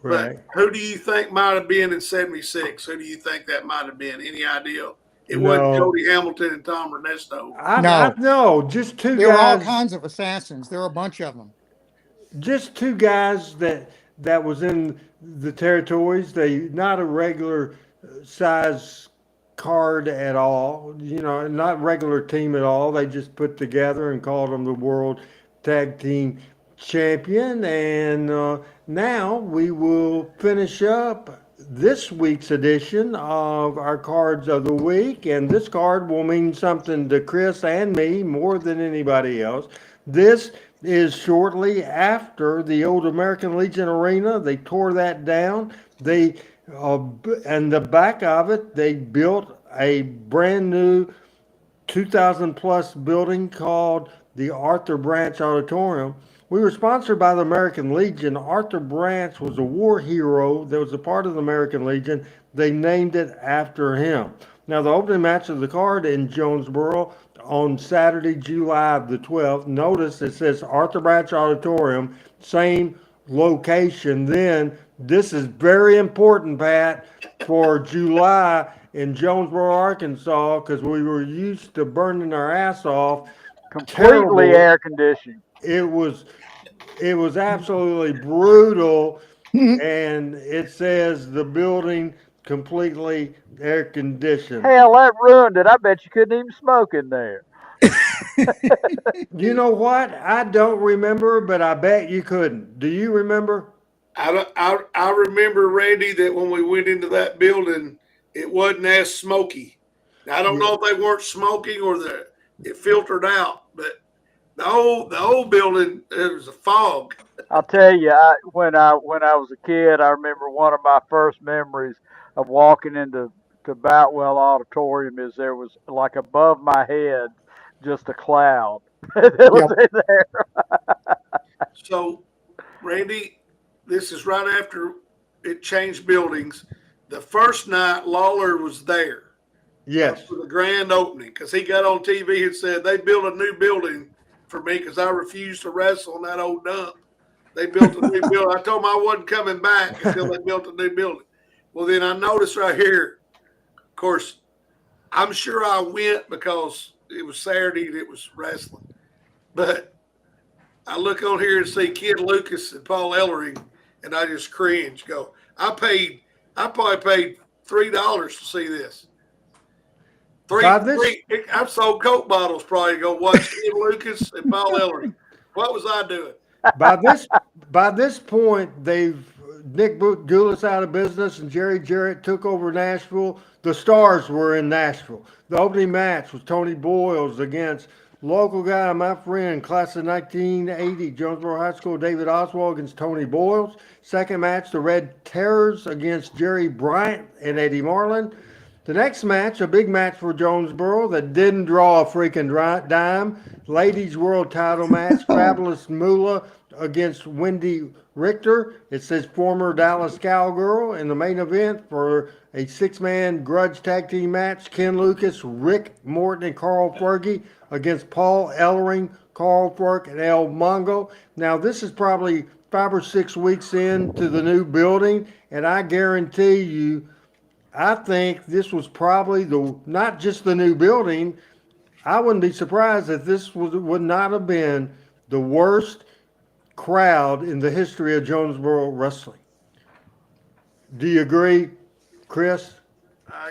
Right. But who do you think might have been in '76? Who do you think that might have been? Any idea? It wasn't No. Cody Hamilton and Tom Ernesto. I know, just two There were all guys. kinds of assassins. There were a bunch of them. Just two guys that was in the territories. They not a regular size card at all. Not regular team at all. They just put together and called them the World Tag Team Champion. And now we will finish up this week's edition of our cards of the week, and this card will mean something to Chris and me more than anybody else. This is shortly after the old American Legion Arena. They tore that down. They and the back of it, they built a brand new 2,000 plus building called the Arthur Branch Auditorium. We were sponsored by the American Legion. Arthur Branch was a war hero that was a part of the American Legion. They named it after him. Now, the opening match of the card in Jonesboro on Saturday, July the 12th. Notice it says Arthur Branch Auditorium, same location. Then, this is very important, Pat, for July in Jonesboro, Arkansas, because we were used to burning our ass off. Completely Terrible. air conditioned. It was absolutely brutal, and it says the building completely air conditioned. Hell, that ruined it. I bet you couldn't even smoke in there. You know what? I don't remember, but I bet you couldn't. Do you remember? I remember, Randy, that when we went into that building, it wasn't as smoky. Now, I don't know if they weren't smoking or it filtered out, but the old building, it was a fog. I'll tell you, when I was a kid, I remember one of my first memories of walking into Boutwell Auditorium is there was like above my head just a cloud that was Yep. in there. So, Randy, this is right after it changed buildings. The first night, Lawler was there Yes. for the grand opening because he got on TV and said they built a new building for me because I refused to wrestle in that old dump. They built a new building. I told them I wasn't coming back until they built a new building. Well, then I noticed right here, of course, I'm sure I went because it was Saturday and it was wrestling. But I look on here and see Kid Lucas and Paul Ellering, and I just cringe. I probably paid $3 to see this. I've sold Coke bottles probably to go watch Kid Lucas and Paul Ellering. What was I doing? By this point, Nick Gulas out of business and Jerry Jarrett took over Nashville. The Stars were in Nashville. The opening match was Tony Boyles against local guy, my friend, class of 1980, Jonesboro High School, David Oswald against Tony Boyles. Second match, the Red Terrors against Jerry Bryant and Eddie Marlin. The next match, a big match for Jonesboro that didn't draw a freaking dime. Ladies World Title match, Fabulous Moolah against Wendy Richter. It says former Dallas Cowgirl. In the main event for a six-man grudge tag team match, Ken Lucas, Rick Morton, and Carl Fergie against Paul Ellering, Carl Ferk, and El Mongo. Now, this is probably 5 or 6 weeks into the new building, and I guarantee you, I think this was probably not just the new building. I wouldn't be surprised if this would not have been the worst crowd in the history of Jonesboro wrestling. Do you agree, Chris?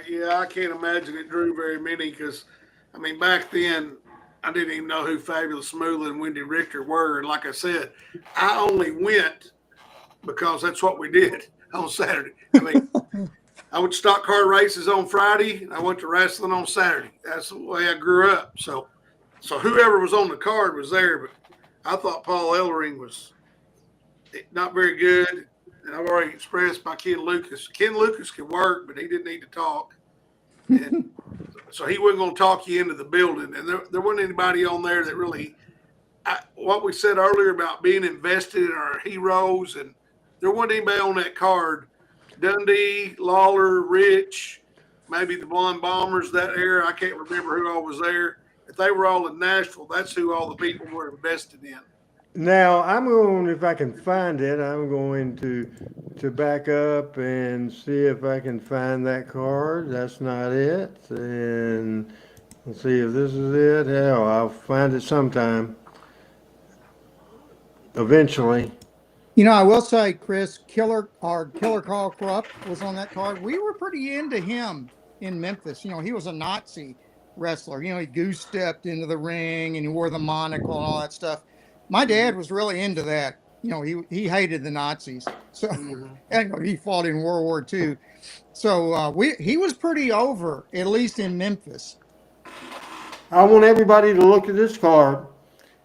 Yeah, I can't imagine it drew very many because, I mean, back then, I didn't even know who Fabulous Moolah and Wendy Richter were. And like I said, I only went because that's what we did on Saturday. I mean, I went to stock car races on Friday, and I went to wrestling on Saturday. That's the way I grew up. So whoever was on the card was there, but I thought Paul Ellering was not very good. And I've already expressed by Ken Lucas. Ken Lucas could work, but he didn't need to talk. And so he wasn't going to talk you into the building. And there wasn't anybody on there that really what we said earlier about being invested in our heroes, and there wasn't anybody on that card. Dundee, Lawler, Rich, maybe the Blonde Bombers, that era. I can't remember who all was there. If they were all in Nashville, that's who all the people were invested in. Now, I'm going, if I can find it, I'm going to back up and see if I can find that card. That's not it. And let's see if this is it. Hell, I'll find it sometime. Eventually. You know, I will say, Chris, Killer Carl Krupp was on that card. We were pretty into him in Memphis. You know, he was a Nazi wrestler. You know, he goose stepped into the ring and he wore the monocle and all that stuff. My dad was really into that. You know, he hated the Nazis. So, and he fought in World War II. So he was pretty over, at least in Memphis. I want everybody to look at this card.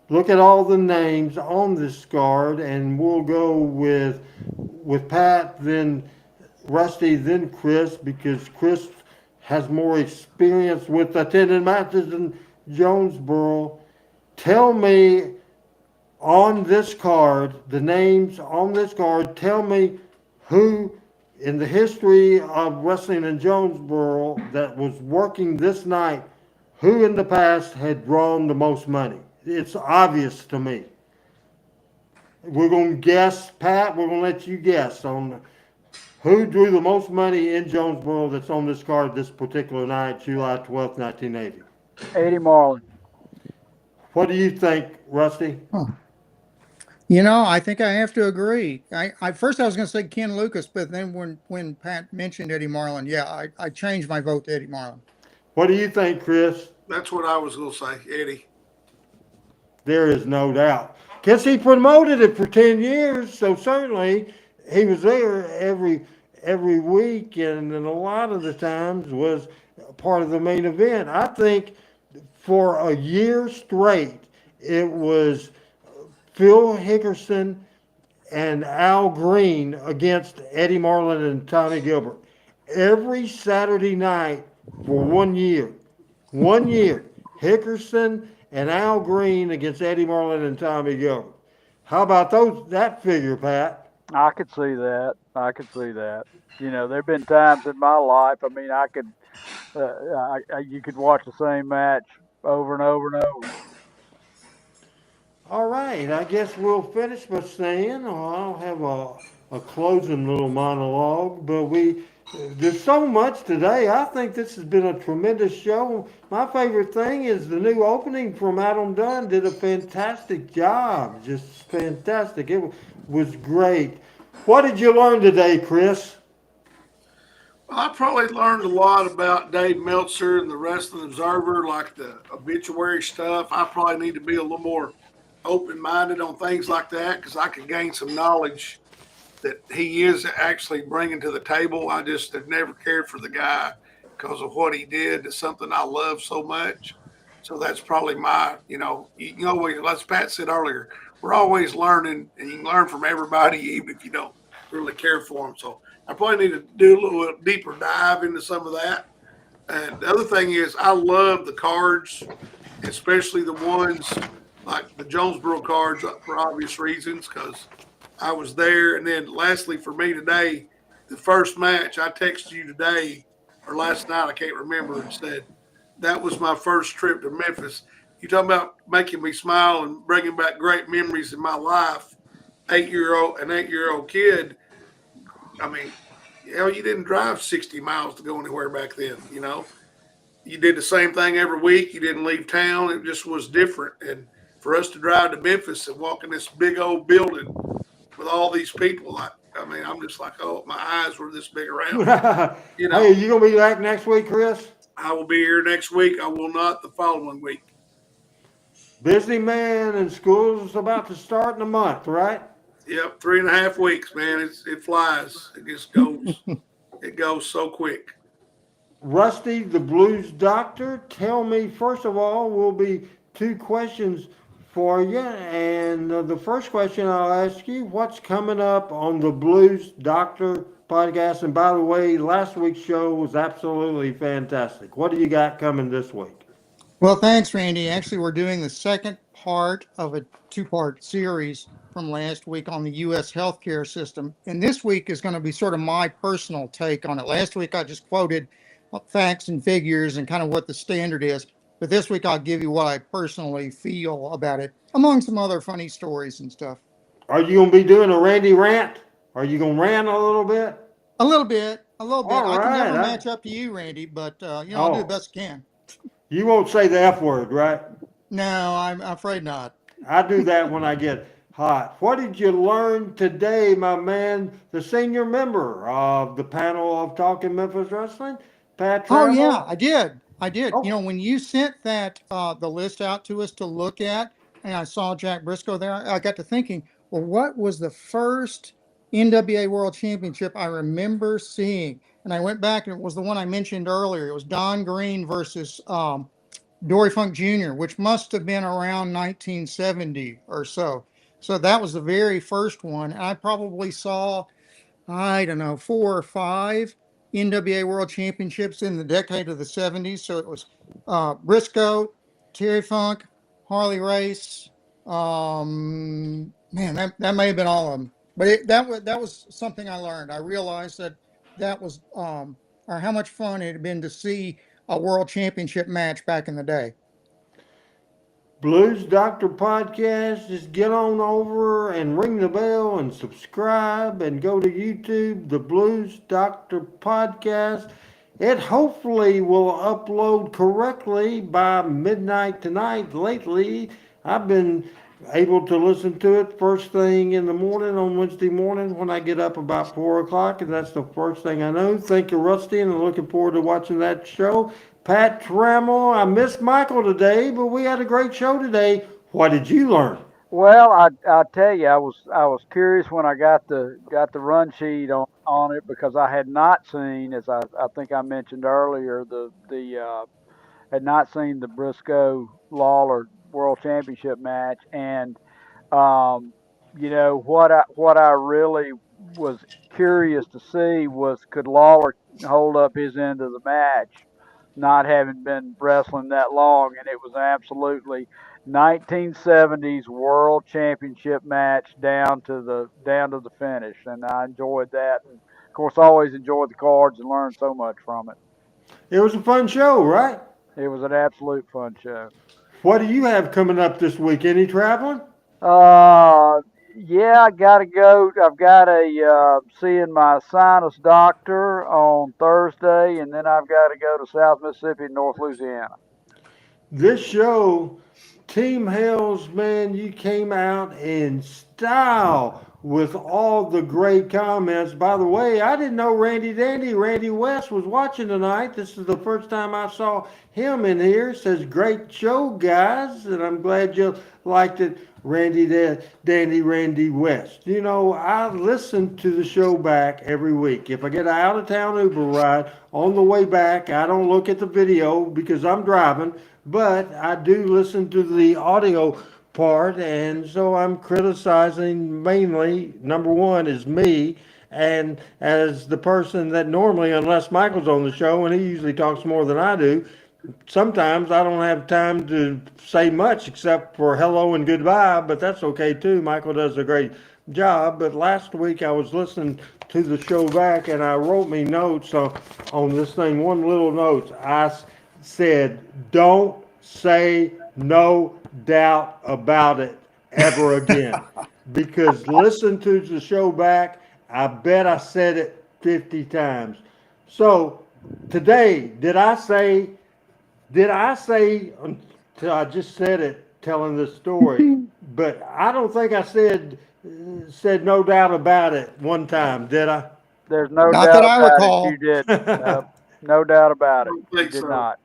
Look at all the names on this card, and we'll go with Pat, then Rusty, then Chris, because Chris has more experience with attending matches in Jonesboro. Tell me on this card, the names on this card, tell me who in the history of wrestling in Jonesboro that was working this night, who in the past had drawn the most money. It's obvious to me. We're going to guess, Pat, we're going to let you guess on who drew the most money in Jonesboro that's on this card this particular night, July 12th, 1980. Eddie Marlin. What do you think, Rusty? Huh. You know, I think I have to agree. I first I was going to say Ken Lucas, but then when Pat mentioned Eddie Marlin, yeah, I changed my vote to Eddie Marlin. What do you think, Chris? That's what I was going to say, Eddie. There is no doubt. Because he promoted it for 10 years, so certainly he was there every week and a lot of the times was part of the main event. I think for a year straight, it was Phil Hickerson and Al Green against Eddie Marlin and Tommy Gilbert. Every Saturday night for 1 year. 1 year. Hickerson and Al Green against Eddie Marlin and Tommy Gilbert. How about that figure, Pat? I could see that. I could see that. You know, there've been times in my life. I mean, you could watch the same match over and over and over. All right, I guess we'll finish by saying, I'll have a closing little monologue, but there's so much today. I think this has been a tremendous show. My favorite thing is the new opening from Adam Dunn did a fantastic job, just fantastic. It was great. What did you learn today, Chris? Well, I probably learned a lot about Dave Meltzer and the Wrestling Observer, like the obituary stuff. I probably need to be a little more open-minded on things like that because I could gain some knowledge that he is actually bringing to the table. I just have never cared for the guy because of what he did. It's something I love so much. So that's probably as Pat said earlier, we're always learning, and you can learn from everybody, even if you don't really care for them. So I probably need to do a little deeper dive into some of that. And the other thing is, I love the cards, especially the ones like the Jonesboro cards for obvious reasons because I was there. And then lastly, for me today, the first match, I texted you today or last night, I can't remember, and said, that was my first trip to Memphis. You talking about making me smile and bringing back great memories in my life. An 8-year-old kid. I mean, you didn't drive 60 miles to go anywhere back then, you know. You did the same thing every week. You didn't leave town. It just was different. And for us to drive to Memphis and walk in this big old building with all these people, I'm just like, oh, my eyes were this big around. You know, Hey, are you going to be back next week, Chris? I will be here next week. I will not the following week. Busy man, and school's about to start in a month, right? Yep, 3.5 weeks, man. It flies. It just goes. It goes so quick. Rusty, the Blues Doctor, tell me, first of all, will be 2 questions for you. And the first question I'll ask you, what's coming up on the Blues Doctor podcast? And by the way, last week's show was absolutely fantastic. What do you got coming this week? Well, thanks, Randy. Actually, we're doing the second part of a 2-part series from last week on the U.S. healthcare system. And this week is going to be sort of my personal take on it. Last week, I just quoted facts and figures and kind of what the standard is. But this week, I'll give you what I personally feel about it, among some other funny stories and stuff. Are you going to be doing a Randy rant? Are you going to rant a little bit? A little bit. All I can never right. match up to you, Randy, but I'll do the best I can. You won't say the F word, right? No, I'm afraid not. I do that when I get hot. What did you learn today, my man, the senior member of the panel of Talking Memphis Wrestling, Pat Trammell? Oh, yeah, I did. Oh. You know, when you sent that the list out to us to look at, and I saw Jack Briscoe there, I got to thinking, well, what was the first NWA World Championship I remember seeing? And I went back, and it was the one I mentioned earlier. It was Don Green versus Dory Funk Jr., which must have been around 1970 or so. So that was the very first one. And I probably saw, I don't know, 4 or 5 NWA World Championships in the decade of the 70s. So it was Briscoe, Terry Funk, Harley Race. Man, that may have been all of them. But that was something I learned. I realized that was or how much fun it had been to see a world championship match back in the day. Blues Doctor Podcast, just get on over and ring the bell and subscribe and go to YouTube, the Blues Doctor Podcast. It hopefully will upload correctly by midnight tonight. Lately, I've been able to listen to it first thing in the morning on Wednesday morning when I get up about 4 o'clock, and that's the first thing I know. Thank you, Rusty, and I'm looking forward to watching that show. Pat Trammell, I missed Michael today, but we had a great show today. What did you learn? Well, I tell you, I was curious when I got the run sheet on it because I had not seen, as I think I mentioned earlier, the had not seen the Briscoe Lawler World Championship match, and um, what I really was curious to see was could Lawler hold up his end of the match, not having been wrestling that long, and it was absolutely 1970s World Championship match down to the finish, and I enjoyed that. And of course, I always enjoyed the cards and learned so much from it. It was a fun show, right? It was an absolute fun show. What do you have coming up this week? Any traveling? Uh, yeah, I gotta go. I've got seeing my sinus doctor on Thursday, and then I've got to go to South Mississippi and North Louisiana. This show, Team Hales, man, you came out in style with all the great comments. By the way, I didn't know Randy West was watching tonight. This is the first time I saw him in here. Says, great show, guys, and I'm glad you liked it. Randy West. You know, I listen to the show back every week. If I get an out of town Uber ride on the way back, I don't look at the video because I'm driving, but I do listen to the audio part, and so I'm criticizing mainly, number one is me, and as the person that normally, unless Michael's on the show, and he usually talks more than I do, sometimes I don't have time to say much except for hello and goodbye, but that's okay too. Michael does a great job. But last week I was listening to the show back and I wrote me notes on this thing, one little note. I said, don't say no doubt about it ever again. Because listen to the show back, I bet I said it 50 times. So today, did I say until I just said it telling this story, but I don't think I said no doubt about it one time, did I? There's no Not that doubt I about it. You recall. didn't. No, no doubt about it. don't You think did so. not.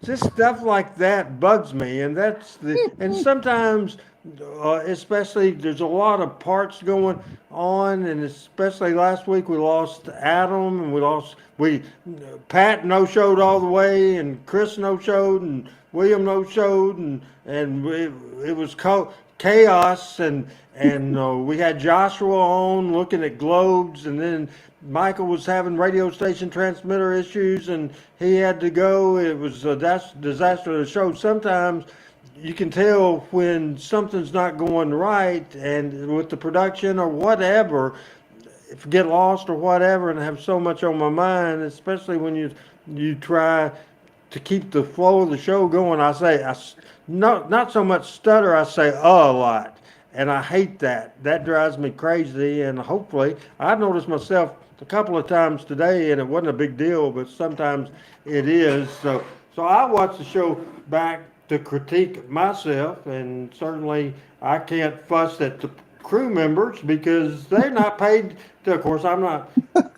Just stuff like that bugs me, and and sometimes, especially there's a lot of parts going on, and especially last week we lost Adam, and we Pat no showed all the way, and Chris no showed, and William no showed, and it was chaos, and we had Joshua on looking at globes, and then Michael was having radio station transmitter issues and he had to go. It was a disaster of the show. Sometimes you can tell when something's not going right and with the production or whatever, if you get lost or whatever and have so much on my mind, especially when you try to keep the flow of the show going. Not so much stutter, I say a lot. And I hate that. That drives me crazy. And hopefully, I've noticed myself a couple of times today, and it wasn't a big deal, but sometimes it is. So I watch the show back to critique myself, and certainly I can't fuss at the crew members because they're not paid. Of course, I'm not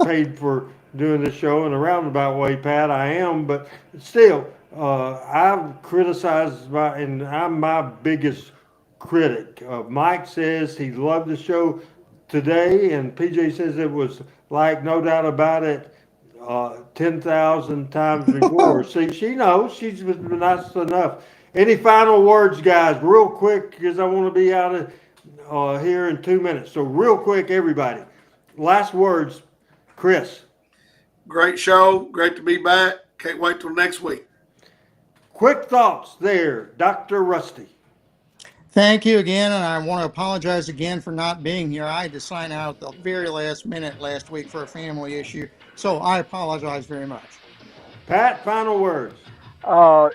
paid for doing this show in a roundabout way, Pat. I am, but still, I've criticized and I'm my biggest critic. Mike says he loved the show today, and PJ says it was like no doubt about it, 10,000 times before. See, she knows. She's been nice enough. Any final words, guys, real quick, because I want to be out of here in 2 minutes. So real quick, everybody. Last words, Chris. Great show. Great to be back. Can't wait till next week. Quick thoughts there, Dr. Rusty. Thank you again, and I want to apologize again for not being here. I had to sign out the very last minute last week for a family issue, so I apologize very much. Pat, final words.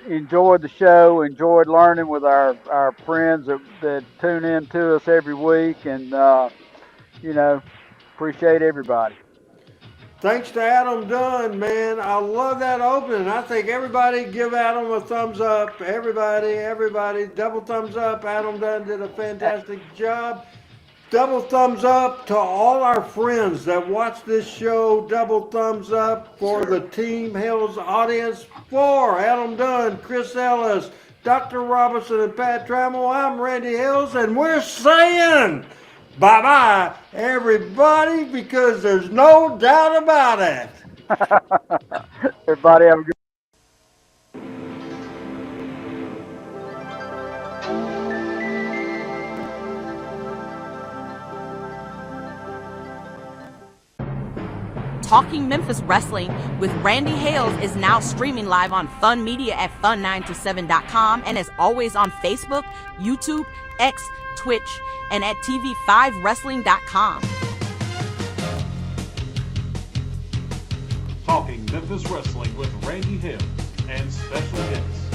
Enjoyed the show, enjoyed learning with our friends that tune in to us every week, and, appreciate everybody. Thanks to Adam Dunn, man. I love that opening. I think everybody give Adam a thumbs up. Everybody, double thumbs up. Adam Dunn did a fantastic job. Double thumbs up to all our friends that watch this show. Double thumbs up for the Team Hills audience. For Adam Dunn, Chris Ellis, Dr. Robinson, and Pat Trammell, I'm Randy Hills, and we're saying bye-bye, everybody, because there's no doubt about it. Everybody have a good Talking Memphis Wrestling with Randy Hales is now streaming live on Fun Media at fun927.com and is always on Facebook, YouTube, X, Twitch, and at tv5wrestling.com. Talking Memphis Wrestling with Randy Hill and special guests.